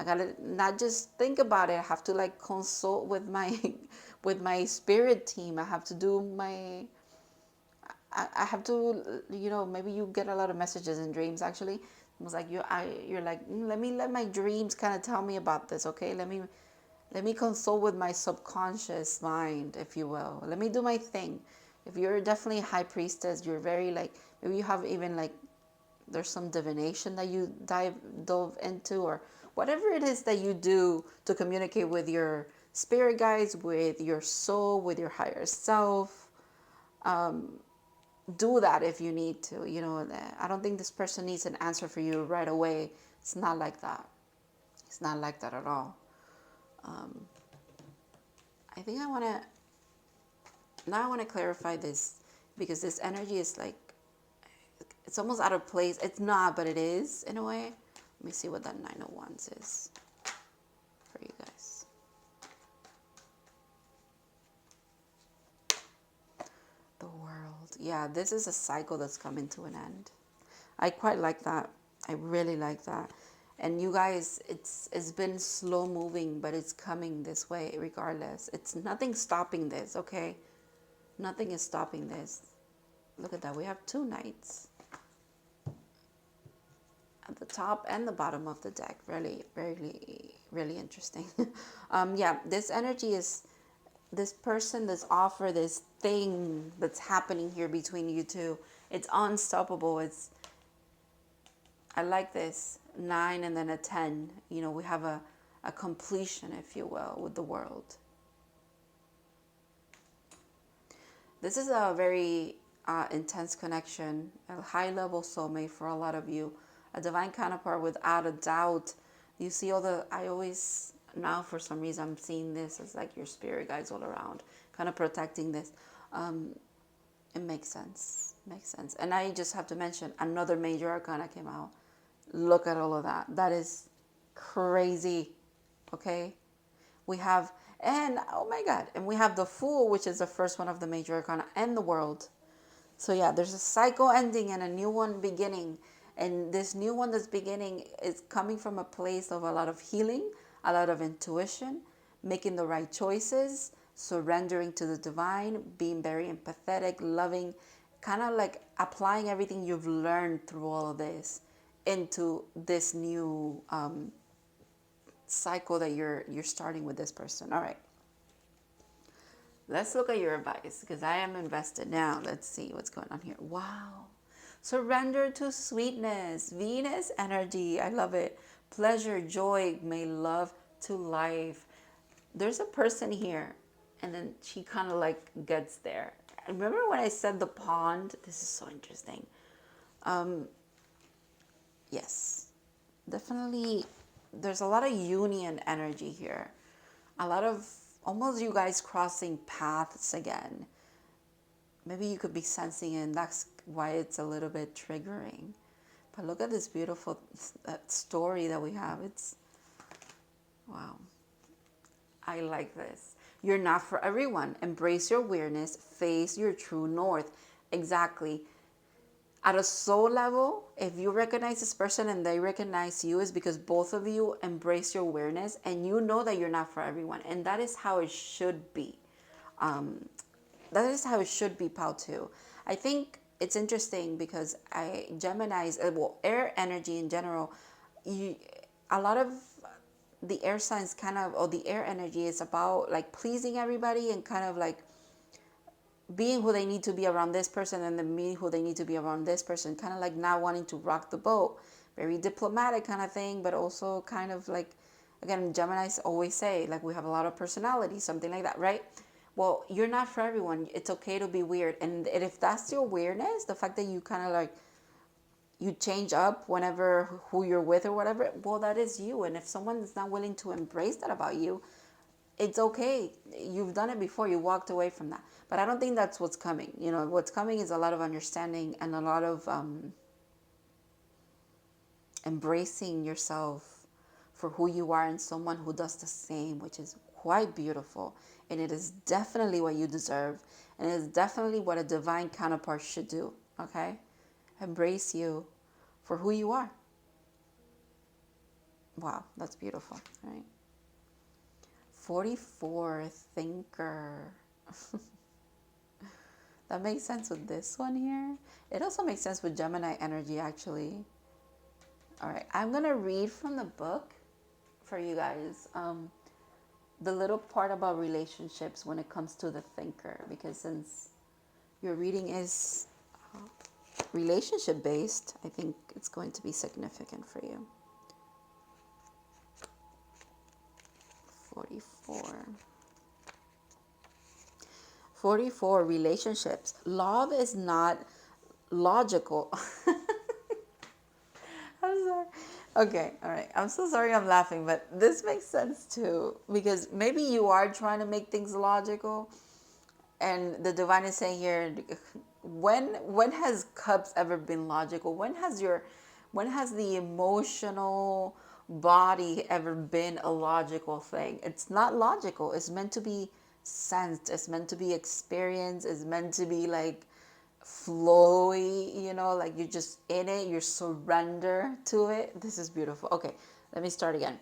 gotta not just think about it. I have to like consult with my with my spirit team. I have to do my I have to, maybe you get a lot of messages in dreams. Actually, it was like you're like, let my dreams kind of tell me about this. Okay, let me consult with my subconscious mind, if you will. Let me do my thing. If you're definitely a high priestess, you're very like, maybe you have even like, there's some divination that you dove into, or whatever it is that you do to communicate with your spirit guides, with your soul, with your higher self. Do that if you need to. I don't think this person needs an answer for you right away. It's not like that. It's not like that at all. I think I want to clarify this, because this energy is like, it's almost out of place. It's not, but it is in a way. Let me see what that 9 of Wands is for you guys. The World. Yeah, this is a cycle that's coming to an end. I quite like that. I really like that. And you guys, it's been slow moving, but it's coming this way regardless. It's nothing stopping this, okay? Nothing is stopping this. Look at that. We have 2 knights at the top and the bottom of the deck. Really, really, really interesting. Yeah, this energy is this person, this offer, this thing that's happening here between you two. It's unstoppable. I like this 9 and then a 10. We have a completion, if you will, with the World. This is a very intense connection, a high-level soulmate for a lot of you, a divine counterpart without a doubt. You see I always, now for some reason I'm seeing this as like your spirit guides all around, kind of protecting this. It makes sense, And I just have to mention, another major arcana came out. Look at all of that. That is crazy, okay? We have, and oh my God, and we have the Fool, which is the first one of the major arcana, and the World. So yeah, there's a cycle ending and a new one beginning. And this new one that's beginning is coming from a place of a lot of healing, a lot of intuition, making the right choices, surrendering to the divine, being very empathetic, loving, kind of like applying everything you've learned through all of this into this new cycle that you're starting with this person. All right. Let's look at your advice, because I am invested now. Let's see what's going on here. Wow. Surrender to sweetness. Venus energy. I love it. Pleasure, joy, may love to life. There's a person here, and then she kind of like gets there. Remember when I said the pond? This is so interesting. Yes, definitely. There's a lot of union energy here. A lot of almost you guys crossing paths again. Maybe you could be sensing it, and that's why it's a little bit triggering. But look at this beautiful story that we have. It's, wow. I like this. You're not for everyone. Embrace your weirdness. Face your true north. Exactly. At a soul level, if you recognize this person and they recognize you, is because both of you embrace your awareness and you know that you're not for everyone. And that is how it should be. That is how it should be, Pal, too. I think it's interesting because Gemini's, air energy in general, a lot of the air signs kind of, or the air energy is about like pleasing everybody and kind of like being who they need to be around this person, and then being who they need to be around this person, kind of like not wanting to rock the boat. Very diplomatic kind of thing, but also kind of like, again, Geminis always say, like, we have a lot of personality, something like that, right? Well, you're not for everyone. It's okay to be weird. And if that's your weirdness, the fact that you kind of like, you change up whenever who you're with or whatever, well, that is you. And if someone is not willing to embrace that about you, it's okay. You've done it before. You walked away from that. But I don't think that's what's coming. You know, what's coming is a lot of understanding and a lot of embracing yourself for who you are, and someone who does the same, which is quite beautiful. And it is definitely what you deserve. And it is definitely what a divine counterpart should do. Okay? Embrace you for who you are. Wow, that's beautiful, right? 44, thinker. That makes sense with this one here. It also makes sense with Gemini energy, actually. All right, I'm going to read from the book for you guys. The little part about relationships when it comes to the thinker, because since your reading is relationship based, I think it's going to be significant for you. 44 relationships. Love is not logical. I'm sorry. Okay, all right. I'm so sorry I'm laughing, but this makes sense too, because maybe you are trying to make things logical, and the divine is saying here, when has cups ever been logical? When has the emotional body ever been a logical thing? It's not logical. It's meant to be sensed. It's meant to be experienced. It's meant to be like flowy, you know, like you're just in it, you surrender to it. This is beautiful. Okay, let me start again.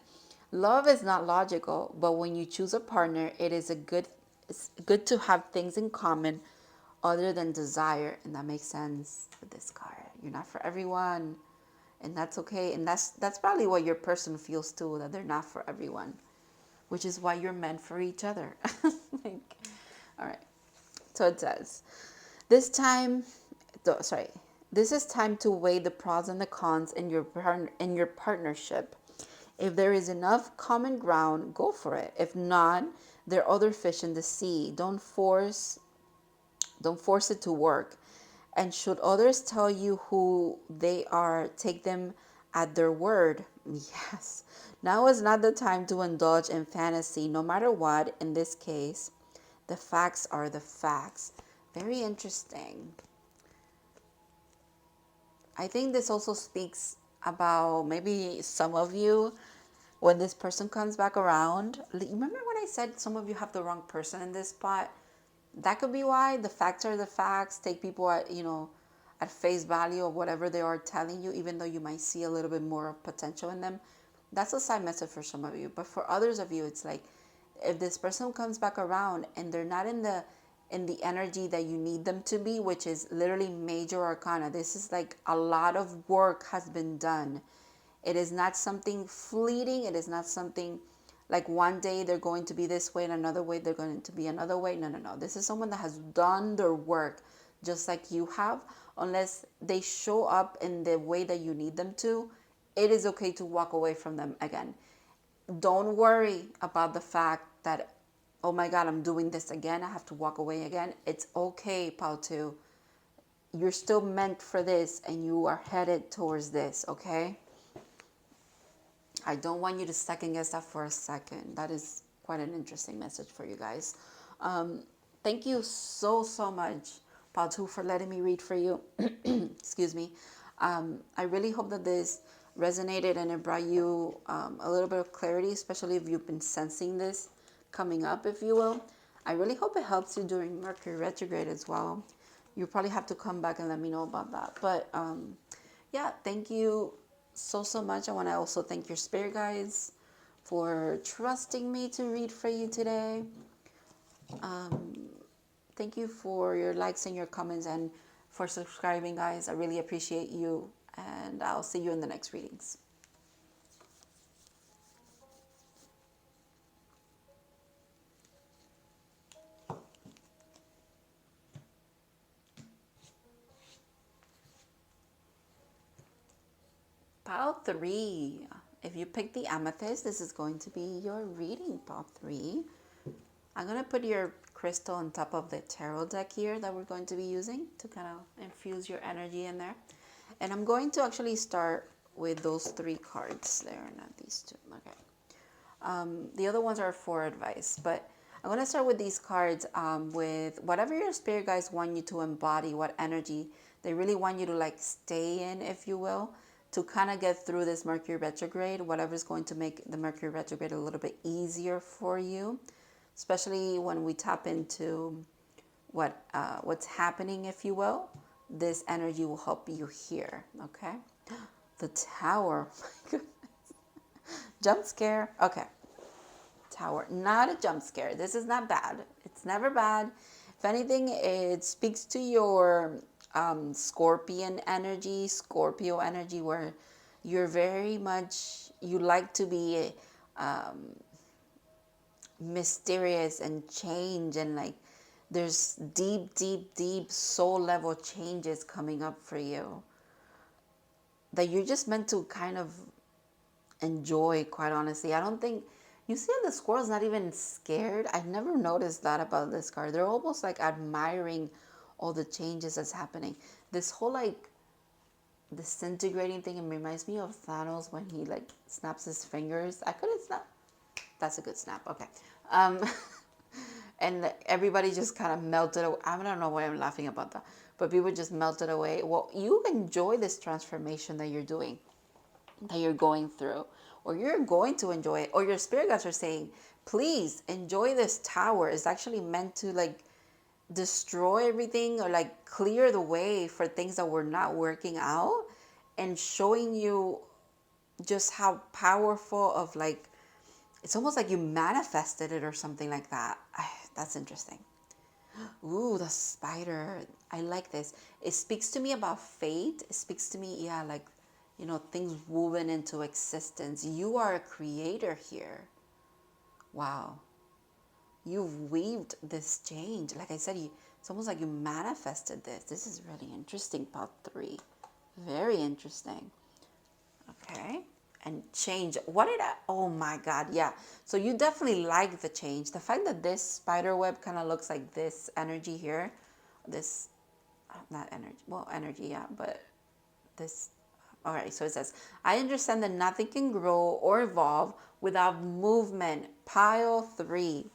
Love is not logical, but when you choose a partner, it's good to have things in common other than desire. And that makes sense with this card. You're not for everyone, and that's okay. And that's probably what your person feels too, that they're not for everyone, which is why you're meant for each other. Like, all right. So it says, this is time to weigh the pros and the cons in your partnership. If there is enough common ground, go for it. If not, there are other fish in the sea. Don't force it to work. And should others tell you who they are, take them at their word. Yes. Now is not the time to indulge in fantasy, no matter what. In this case, the facts are the facts. Very interesting. I think this also speaks about maybe some of you, when this person comes back around. Remember when I said some of you have the wrong person in this spot? That could be why. The facts are the facts. Take people at, at face value of whatever they are telling you, even though you might see a little bit more of potential in them. That's a side message for some of you. But for others of you, it's like, if this person comes back around and they're not in the energy that you need them to be, which is literally major arcana. This is like a lot of work has been done. It is not something fleeting. It is not something like one day they're going to be this way and another way they're going to be another way. No. This is someone that has done their work just like you have. Unless they show up in the way that you need them to, it is okay to walk away from them again. Don't worry about the fact that, oh my God, I'm doing this again. I have to walk away again. It's okay, Pau2. You're still meant for this and you are headed towards this, okay? I don't want you to second guess that for a second. That is quite an interesting message for you guys. Thank you so much, Pau2, for letting me read for you. Excuse me. I really hope that this resonated and it brought you a little bit of clarity, especially if you've been sensing this coming up, if you will. I really hope it helps you during Mercury retrograde as well. You probably have to come back and let me know about that. But yeah, thank you so much. I want to also thank your spirit guides for trusting me to read for you today. Thank you for your likes and your comments and for subscribing, guys. I really appreciate you, and I'll see you in the next readings. Pile 3. If you pick the amethyst, this is going to be your reading, pile 3. I'm going to put your crystal on top of the tarot deck here that we're going to be using to kind of infuse your energy in there. And I'm going to actually start with those 3 cards there, not these 2. Okay. The other ones are for advice, but I'm going to start with these cards with whatever your spirit guides want you to embody, what energy they really want you to like stay in, if you will, to kind of get through this Mercury retrograde, whatever's going to make the Mercury retrograde a little bit easier for you, especially when we tap into what's happening, if you will. This energy will help you here, okay? The Tower, my goodness. Jump scare, okay. Tower, not a jump scare. This is not bad. It's never bad. If anything, it speaks to your Scorpion energy, Scorpio energy, where you're very much, you like to be mysterious and change, and like there's deep soul level changes coming up for you that you're just meant to kind of enjoy, quite honestly. I don't think, you see the squirrel's not even scared. I've never noticed that about this card. They're almost like admiring all the changes that's happening. This whole like disintegrating thing, it reminds me of Thanos when he like snaps his fingers. I couldn't snap. That's a good snap. Okay. And everybody just kind of melted away. I don't know why I'm laughing about that, but people just melted away. Well, you enjoy this transformation that you're doing, that you're going through, or you're going to enjoy it, or your spirit guides are saying, please enjoy this tower. It's actually meant to like destroy everything or like clear the way for things that were not working out, and showing you just how powerful of like, it's almost like you manifested it or something like that. That's interesting. Ooh, the spider. I like this. It speaks to me about fate. It speaks to me, yeah, like, you know, things woven into existence. You are a creator here. Wow. You've weaved this change. Like I said, it's almost like you manifested this. This is really interesting, part 3. Very interesting. Okay. And change. What did I, oh my God, yeah. So you definitely like the change. The fact that this spider web kind of looks like this energy here, this, not energy, well, energy, yeah, but this, all right, so it says, I understand that nothing can grow or evolve without movement. Pile 3.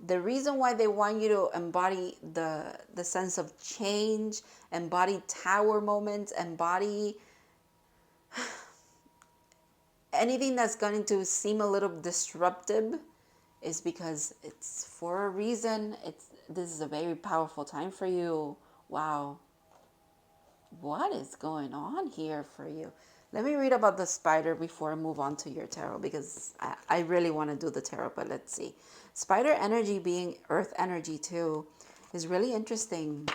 The reason why they want you to embody the sense of change, embody tower moments, embody anything that's going to seem a little disruptive, is because it's for a reason. This is a very powerful time for you. Wow. What is going on here for you? Let me read about the spider before I move on to your tarot, because I really want to do the tarot, but let's see. Spider energy, being earth energy too, is really interesting,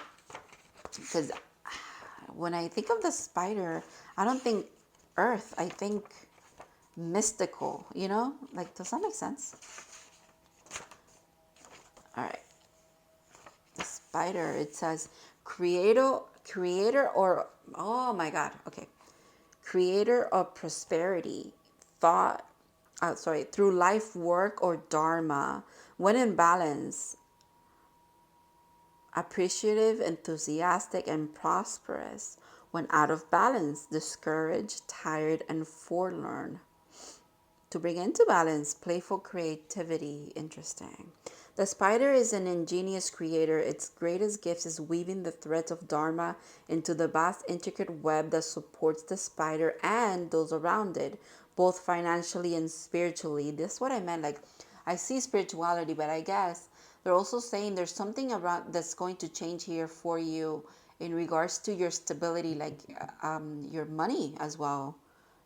because when I think of the spider, I don't think earth, I think mystical, you know? Like, does that make sense? All right. The spider, it says creator or, oh my God, okay. Creator of prosperity, through life work or dharma. When in balance, appreciative, enthusiastic, and prosperous. When out of balance, discouraged, tired, and forlorn. To bring into balance, playful creativity. Interesting. The spider is an ingenious creator. Its greatest gift is weaving the threads of Dharma into the vast, intricate web that supports the spider and those around it, both financially and spiritually. This is what I meant. Like, I see spirituality, but I guess they're also saying there's something around that's going to change here for you in regards to your stability, like your money as well.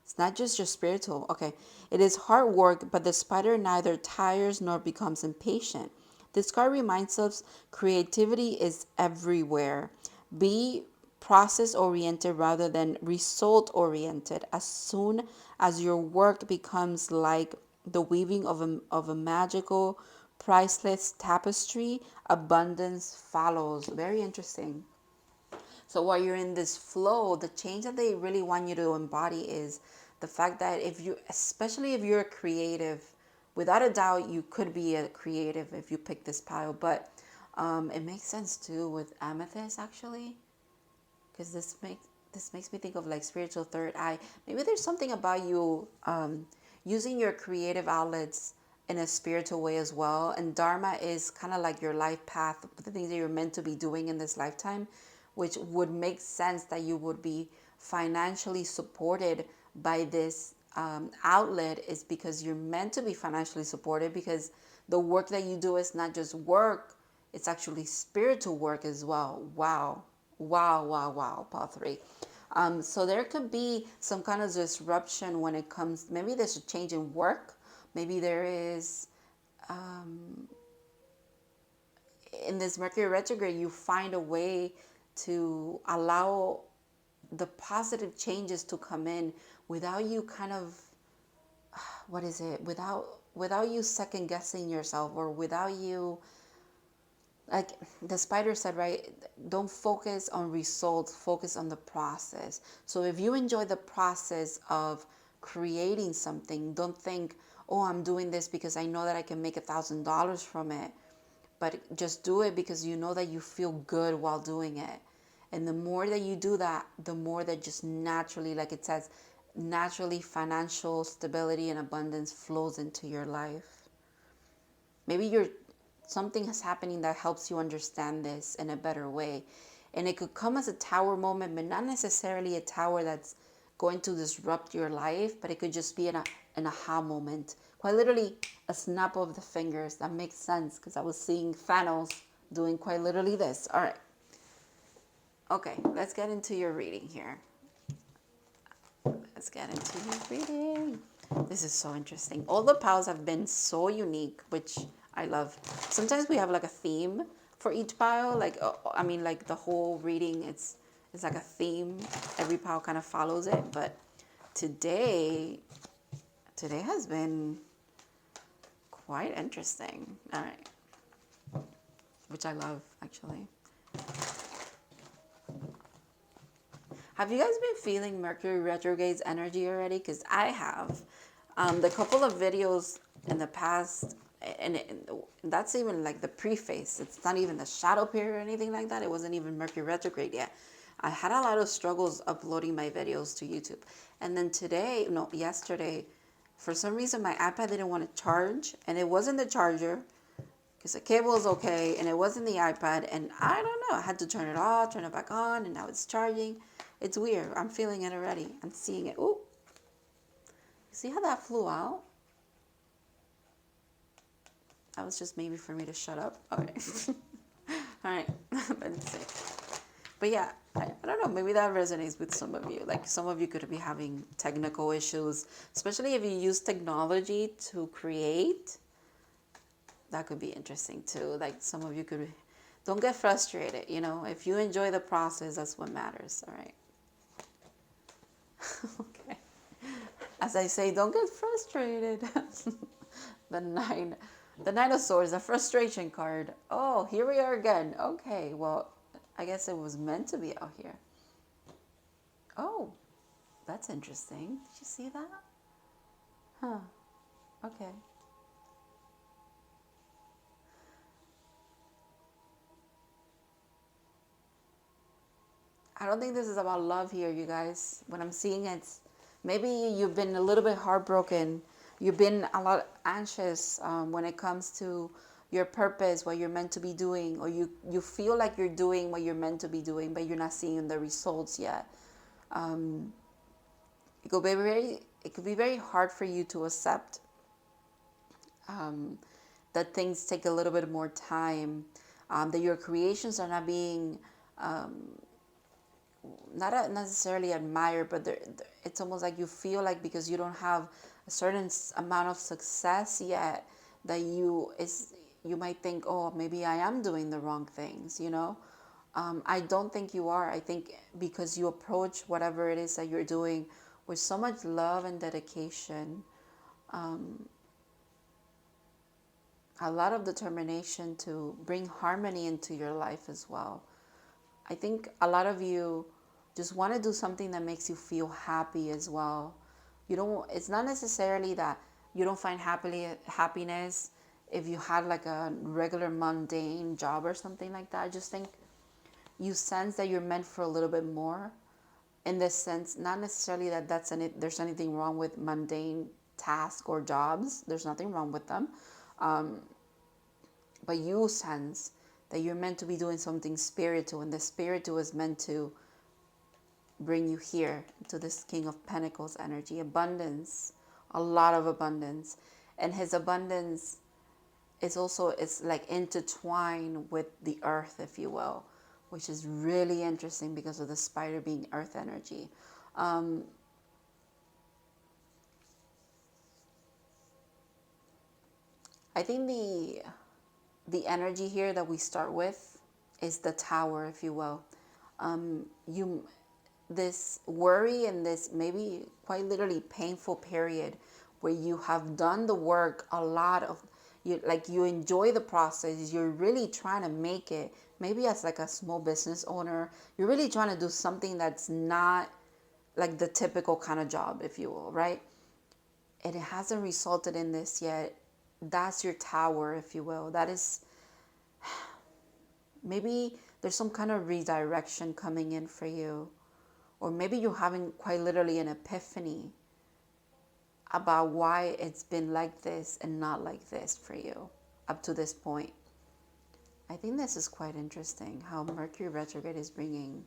It's not just your spiritual. Okay. It is hard work, but the spider neither tires nor becomes impatient. This card reminds us creativity is everywhere. Be process oriented rather than result oriented. As soon as your work becomes like the weaving of a magical, priceless tapestry, abundance follows. Very interesting. So while you're in this flow, the change that they really want you to embody is the fact that especially if you're a creative, without a doubt, you could be a creative if you pick this pile. But it makes sense too with amethyst, actually, because this makes me think of like spiritual third eye. Maybe there's something about you using your creative outlets in a spiritual way as well. And Dharma is kind of like your life path, the things that you're meant to be doing in this lifetime, which would make sense that you would be financially supported by this outlet, is because you're meant to be financially supported, because the work that you do is not just work, it's actually spiritual work as well. Wow. Wow, wow, wow, part 3. So there could be some kind of disruption when it comes, maybe there's a change in work. Maybe there is, in this Mercury retrograde, you find a way to allow the positive changes to come in without you kind of, what is it? Without you second guessing yourself, or without you, like the spider said, right? Don't focus on results, focus on the process. So if you enjoy the process of creating something, don't think, oh, I'm doing this because I know that I can make $1,000 from it. But just do it because you know that you feel good while doing it. And the more that you do that, the more that just naturally, like it says, naturally financial stability and abundance flows into your life. Maybe something is happening that helps you understand this in a better way. And it could come as a tower moment, but not necessarily a tower that's going to disrupt your life, but it could just be an aha moment. Quite literally a snap of the fingers. That makes sense because I was seeing Thanos doing quite literally this. All right. Okay, let's get into your reading here. Let's get into your reading. This is so interesting. All the piles have been so unique, which I love. Sometimes we have like a theme for each pile. Like, I mean, like the whole reading, it's like a theme. Every pile kind of follows it. But today has been quite interesting. All right. Which I love, actually. Have you guys been feeling Mercury retrograde's energy already? Because I have. The couple of videos in the past, and that's even like the preface. It's not even the shadow period or anything like that. It wasn't even Mercury retrograde yet. I had a lot of struggles uploading my videos to YouTube. And then yesterday, for some reason, my iPad didn't want to charge. And it wasn't the charger, because the cable was okay. And it wasn't the iPad. And I don't know. I had to turn it off, turn it back on, and now it's charging. It's weird. I'm feeling it already. I'm seeing it. Ooh. You see how that flew out? That was just maybe for me to shut up. Okay. All right. Let's see. But yeah, I don't know. Maybe that resonates with some of you. Like some of you could be having technical issues, especially if you use technology to create. That could be interesting too. Like some of you could, don't get frustrated. You know, if you enjoy the process, that's what matters. All right. Okay. As I say, don't get frustrated. The nine of swords, the frustration card. Oh, here we are again. Okay, well, I guess it was meant to be out here. Oh, that's interesting. Did you see that? Huh. Okay. I don't think this is about love here, you guys. What I'm seeing, it's maybe you've been a little bit heartbroken. You've been a lot anxious when it comes to your purpose, what you're meant to be doing, or you feel like you're doing what you're meant to be doing, but you're not seeing the results yet. It could be very hard for you to accept that things take a little bit more time, that your creations are not being not necessarily admired, but it's almost like you feel like because you don't have a certain amount of success yet, that you might think, oh, maybe I am doing the wrong things, you know. I don't think you are. I think because you approach whatever it is that you're doing with so much love and dedication, a lot of determination to bring harmony into your life as well. I think a lot of you just want to do something that makes you feel happy as well. It's not necessarily that you don't find happiness if you had like a regular mundane job or something like that. I just think you sense that you're meant for a little bit more, in this sense, not necessarily that there's anything wrong with mundane tasks or jobs. There's nothing wrong with them. But you sense that you're meant to be doing something spiritual, and the spiritual is meant to bring you here to this King of Pentacles energy. Abundance, a lot of abundance. And his abundance is also, it's like intertwined with the earth, if you will, which is really interesting because of the spider being earth energy. I think the energy here that we start with is the tower, if you will. This worry and this maybe quite literally painful period where you have done the work, a lot of you enjoy the process, you're really trying to make it, maybe as like a small business owner, you're really trying to do something that's not like the typical kind of job, if you will, right? And it hasn't resulted in this yet. That's your tower, if you will. That is, maybe there's some kind of redirection coming in for you. Or maybe you're having quite literally an epiphany about why it's been like this and not like this for you up to this point. I think this is quite interesting how Mercury retrograde is bringing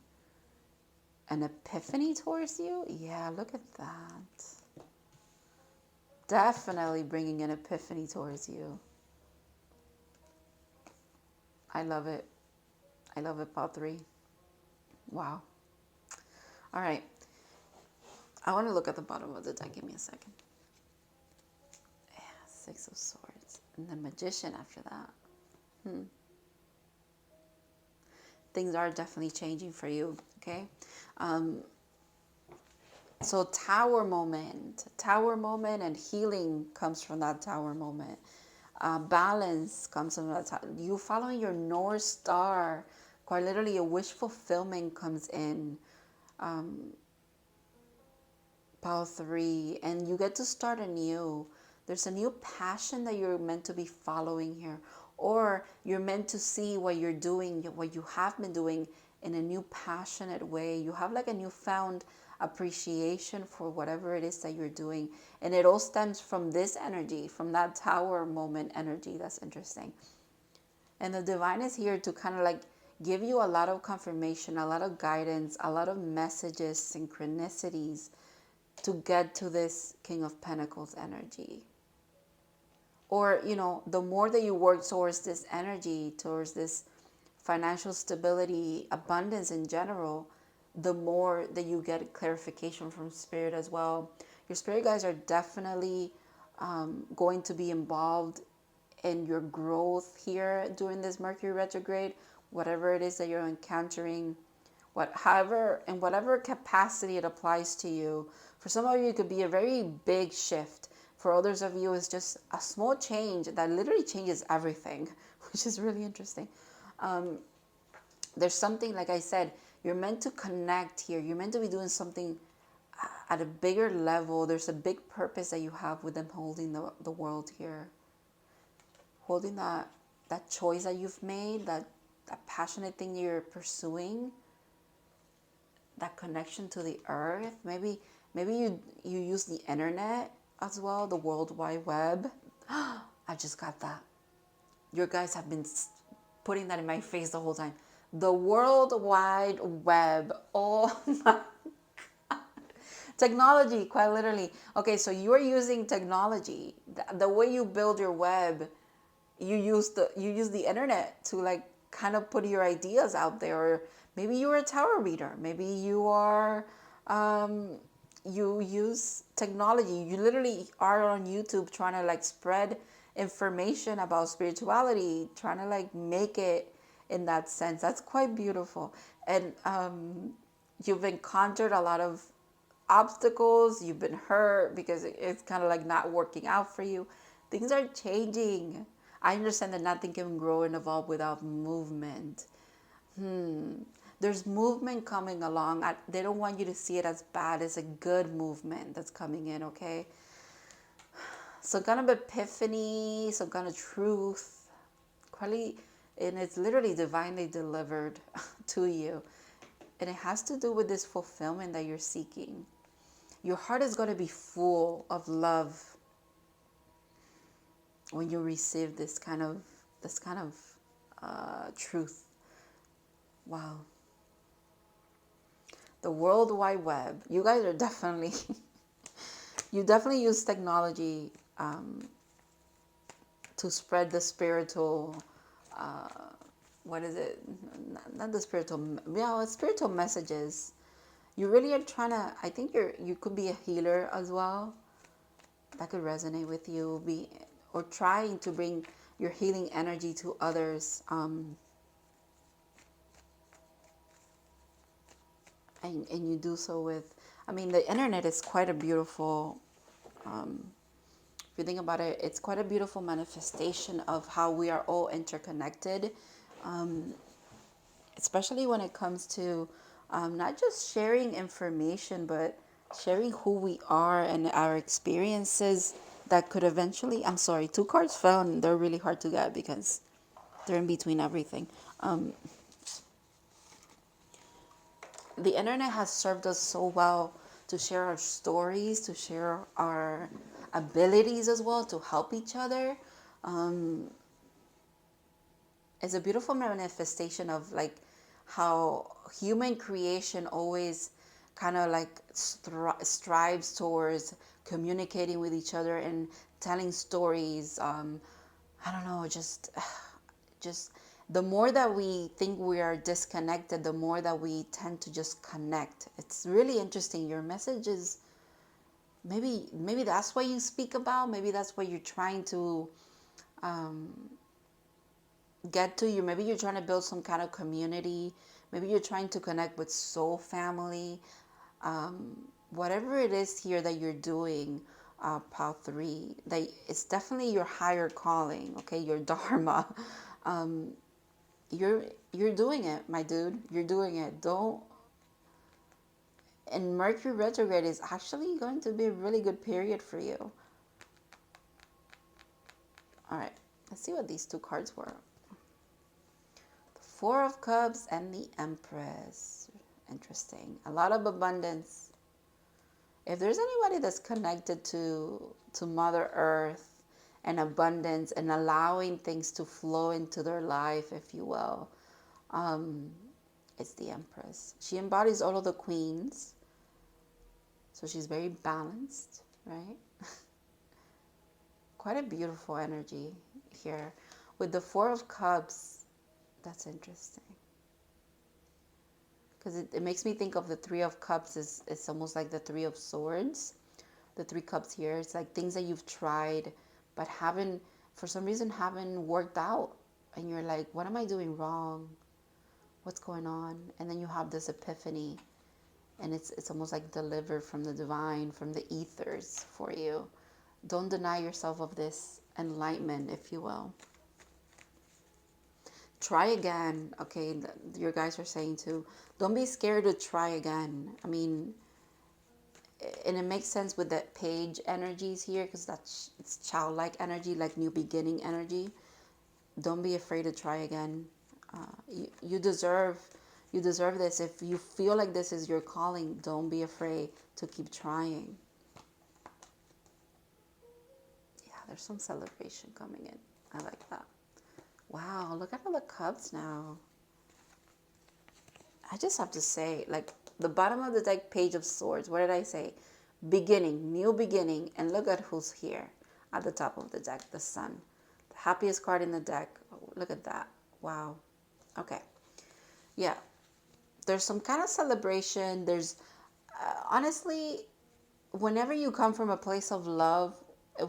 an epiphany towards you. Yeah, look at that. Definitely bringing an epiphany towards you. I love it. I love it, part 3. Wow. All right. I want to look at the bottom of the deck. Give me a second. Yeah, 6 of Swords. And the Magician after that. Things are definitely changing for you, okay? So tower moment and healing comes from that tower moment. Balance comes from that time. You following your North Star. Quite literally, a wish fulfillment comes in. Power 3, and you get to start anew. There's a new passion that you're meant to be following here, or you're meant to see what you're doing, what you have been doing in a new passionate way. You have like a newfound appreciation for whatever it is that you're doing, and it all stems from this energy, from that tower moment energy. That's interesting. And the divine is here to kind of like give you a lot of confirmation, a lot of guidance, a lot of messages, synchronicities to get to this King of Pentacles energy. Or, you know, the more that you work towards this energy, towards this financial stability, abundance in general, the more that you get clarification from Spirit as well. Your Spirit guides are definitely going to be involved in your growth here during this Mercury retrograde, whatever it is that you're encountering, in whatever capacity it applies to you. For some of you, it could be a very big shift. For others of you, it's just a small change that literally changes everything, which is really interesting. There's something, like I said, you're meant to connect here. You're meant to be doing something at a bigger level. There's a big purpose that you have with them holding the world here. Holding that choice that you've made, that passionate thing you're pursuing, that connection to the earth. Maybe you use the internet as well, the World Wide Web. I just got that. Your guys have been putting that in my face the whole time. The World Wide Web. Oh my God. Technology, quite literally. Okay, so you're using technology. The way you build your web, you use the internet to like kind of put your ideas out there. Or maybe you're a tarot reader. Maybe you are, you use technology. You literally are on YouTube trying to like spread information about spirituality, trying to like make it in that sense. That's quite beautiful. And you've encountered a lot of obstacles. You've been hurt because it's kind of like not working out for you. Things are changing. I understand that nothing can grow and evolve without movement. There's movement coming along. They don't want you to see it as bad. It's a good movement that's coming in, okay? Some kind of epiphany, some kind of truth. and it's literally divinely delivered to you. And it has to do with this fulfillment that you're seeking. Your heart is going to be full of love when you receive this kind of truth. Wow. The World Wide Web. You guys are definitely, you definitely use technology to spread the spiritual, what is it? Not the spiritual, yeah, spiritual messages. You really are trying to, I think you could be a healer as well. That could resonate with you. Or trying to bring your healing energy to others. And you do so with, I mean, the internet is quite a beautiful, if you think about it, it's quite a beautiful manifestation of how we are all interconnected, especially when it comes to not just sharing information, but sharing who we are and our experiences that could eventually, I'm sorry, 2 cards fell and they're really hard to get because they're in between everything. The internet has served us so well to share our stories, to share our abilities as well, to help each other. It's a beautiful manifestation of like how human creation always kind of like strives towards communicating with each other and telling stories. I don't know, just the more that we think we are disconnected, the more that we tend to just connect. It's really interesting. Your message is maybe that's what you speak about. Maybe that's what you're trying to get to. Maybe you're trying to build some kind of community. Maybe you're trying to connect with soul family. Whatever it is here that you're doing, Pal 3, that it's definitely your higher calling, okay, your dharma. You're doing it, my dude. You're doing it. And Mercury retrograde is actually going to be a really good period for you. All right, let's see what these 2 cards were. The 4 of Cups and the Empress. Interesting. A lot of abundance. If there's anybody that's connected to Mother Earth and abundance and allowing things to flow into their life, if you will, it's the Empress. She embodies all of the queens. So she's very balanced, right? Quite a beautiful energy here. With the 4 of Cups, that's interesting. Because it makes me think of the 3 of Cups. It's almost like the 3 of Swords. The 3 Cups here, it's like things that you've tried but for some reason haven't worked out. And you're like, what am I doing wrong? What's going on? And then you have this epiphany. And it's almost like delivered from the divine, from the ethers for you. Don't deny yourself of this enlightenment, if you will. Try again. Okay, your guys are saying too. Don't be scared to try again. I mean, and it makes sense with the page energies here because it's childlike energy, like new beginning energy. Don't be afraid to try again. You deserve this. If you feel like this is your calling, don't be afraid to keep trying. Yeah, there's some celebration coming in. I like that. Wow, look at all the cups now. I just have to say, like, the bottom of the deck, Page of Swords. What did I say? Beginning, new beginning. And look at who's here at the top of the deck, the Sun. The happiest card in the deck. Oh, look at that. Wow. Okay. Yeah. There's some kind of celebration. There's, honestly, whenever you come from a place of love,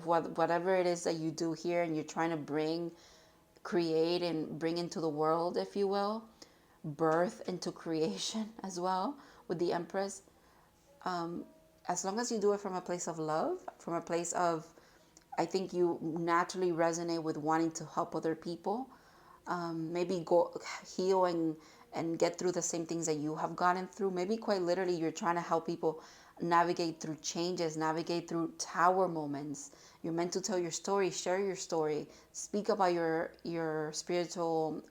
whatever it is that you do here and you're trying to create and bring into the world, if you will, birth into creation as well with the Empress, as long as you do it from a place of love, from a place of, I think you naturally resonate with wanting to help other people, maybe go heal and get through the same things that you have gotten through. Maybe quite literally you're trying to help people navigate through changes, navigate through tower moments. You're meant to tell your story, share your story, speak about your spiritual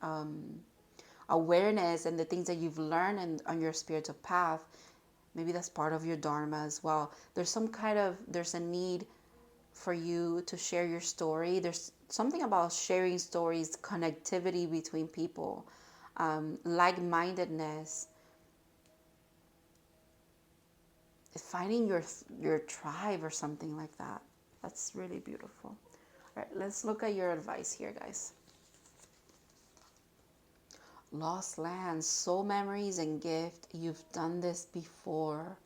awareness and the things that you've learned on your spiritual path. Maybe that's part of your dharma as well. There's a need for you to share your story. There's something about sharing stories, connectivity between people, like-mindedness, finding your tribe or something like that. That's really beautiful. All right, let's look at your advice here, guys. Lost lands, soul memories and gift. You've done this before.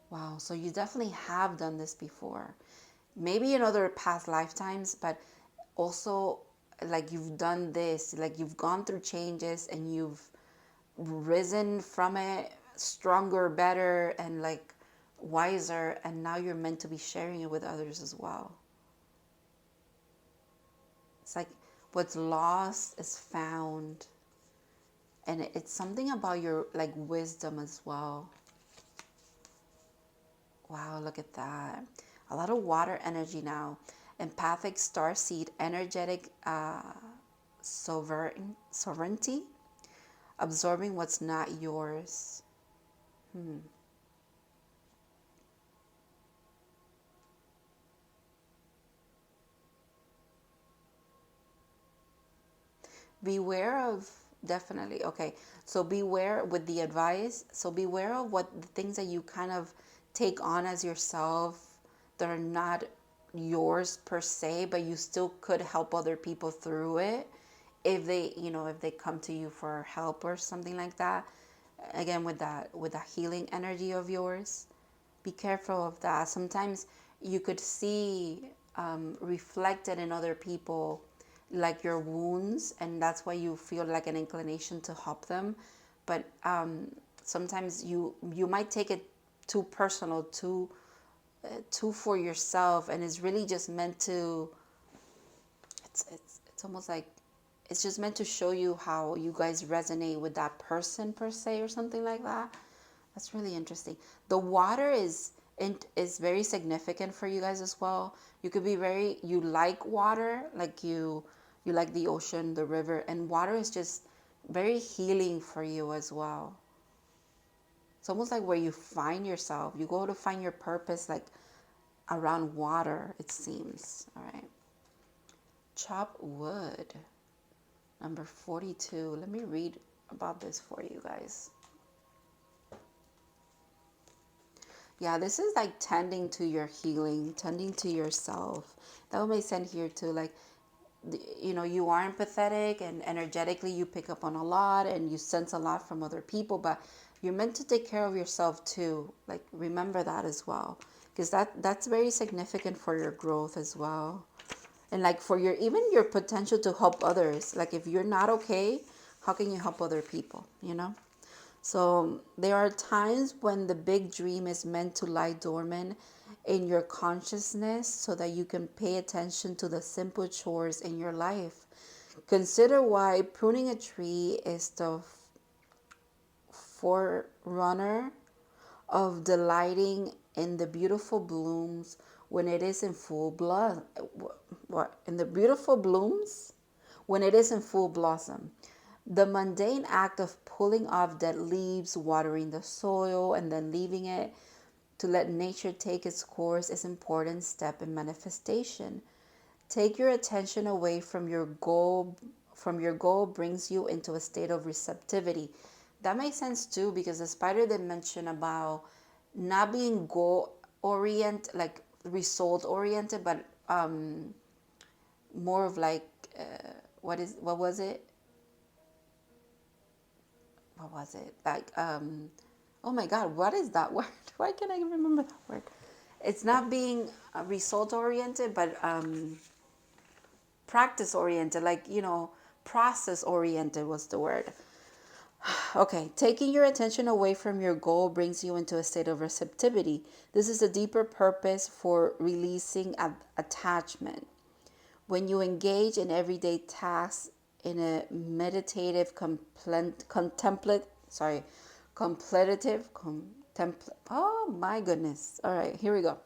Wow, so you definitely have done this before. Maybe in other past lifetimes, but also like you've done this, like you've gone through changes and you've risen from it stronger, better, and like wiser, and now you're meant to be sharing it with others as well. It's like what's lost is found, and it's something about your like wisdom as well. Wow, look at that. A lot of water energy now. Empathic starseed, energetic sovereignty, absorbing what's not yours. Beware of, definitely, okay. So beware with the advice. So beware of what the things that you kind of take on as yourself that are not yours per se, but you still could help other people through it if they, if they come to you for help or something like that. Again, with that healing energy of yours, be careful of that. Sometimes you could see reflected in other people like your wounds, and that's why you feel like an inclination to help them. But sometimes you might take it too personal, too for yourself, and it's really just meant to, it's almost like it's just meant to show you how you guys resonate with that person per se or something like that. That's really interesting. The water is very significant for you guys as well. You could be you like water, like you like the ocean, the river, and water is just very healing for you as well. It's almost like where you find yourself. You go to find your purpose like around water, it seems. All right. Chop wood. Number 42. Let me read about this for you guys. Yeah, this is like tending to your healing, tending to yourself. That would make sense here too. Like, you are empathetic and energetically you pick up on a lot and you sense a lot from other people, but you're meant to take care of yourself too. Like, remember that as well, because that's very significant for your growth as well. And like for even your potential to help others. Like if you're not okay, how can you help other people, So there are times when the big dream is meant to lie dormant in your consciousness so that you can pay attention to the simple chores in your life. Consider why pruning a tree is the forerunner of delighting in the beautiful blooms when it is in full blood. What? In the beautiful blooms when it is in full blossom. The mundane act of pulling off dead leaves, watering the soil, and then leaving it to let nature take its course is an important step in manifestation. Take your attention away from your goal. Brings you into a state of receptivity. That makes sense too, because the spider did mention about not being goal oriented, like result oriented, but more of like what was it? Like oh my god, what is that word? Why can't I remember that word? It's not being result oriented, but practice oriented, like process oriented was the word. Okay, taking your attention away from your goal brings you into a state of receptivity. This is a deeper purpose for releasing attachment. When you engage in everyday tasks in a meditative, contemplative, Oh my goodness. All right, here we go.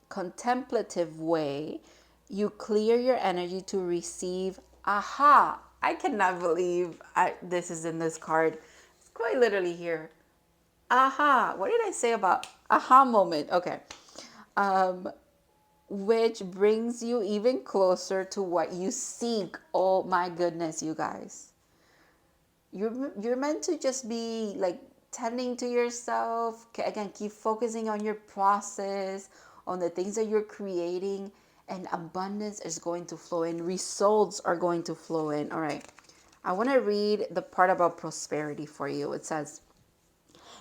Contemplative way, you clear your energy to receive. Aha! I cannot believe this is in this card. It's quite literally here. Aha! What did I say about aha moment? Okay. Which brings you even closer to what you seek. Oh my goodness, you guys. You're meant to just be like tending to yourself. Again, keep focusing on your process, on the things that you're creating, and abundance is going to flow in. Results are going to flow in. All right. I want to read the part about prosperity for you. It says,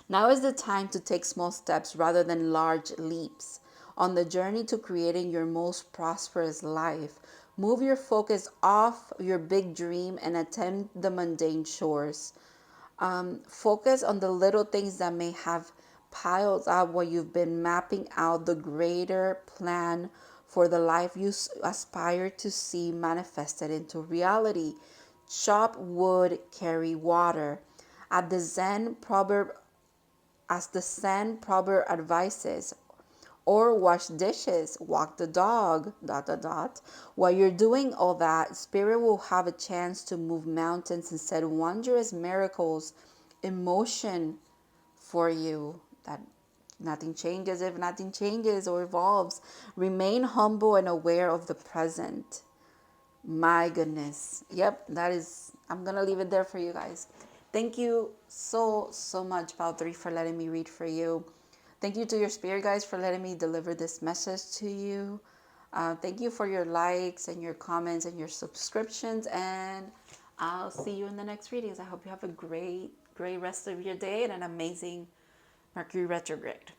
now is the time to take small steps rather than large leaps. On the journey to creating your most prosperous life, move your focus off your big dream and attempt the mundane chores. Focus on the little things that may have piled up while you've been mapping out the greater plan for the life you aspire to see manifested into reality. Chop wood, carry water. At the Zen proverb as the Zen proverb advises, or wash dishes, walk the dog, dot, dot, dot. While you're doing all that, Spirit will have a chance to move mountains and set wondrous miracles in motion for you. That nothing changes if nothing changes or evolves. Remain humble and aware of the present. My goodness. Yep, that is, I'm going to leave it there for you guys. Thank you so much, Val3, for letting me read for you. Thank you to your spirit guys for letting me deliver this message to you. Thank you for your likes and your comments and your subscriptions. And I'll see you in the next readings. I hope you have a great rest of your day and an amazing Mercury retrograde.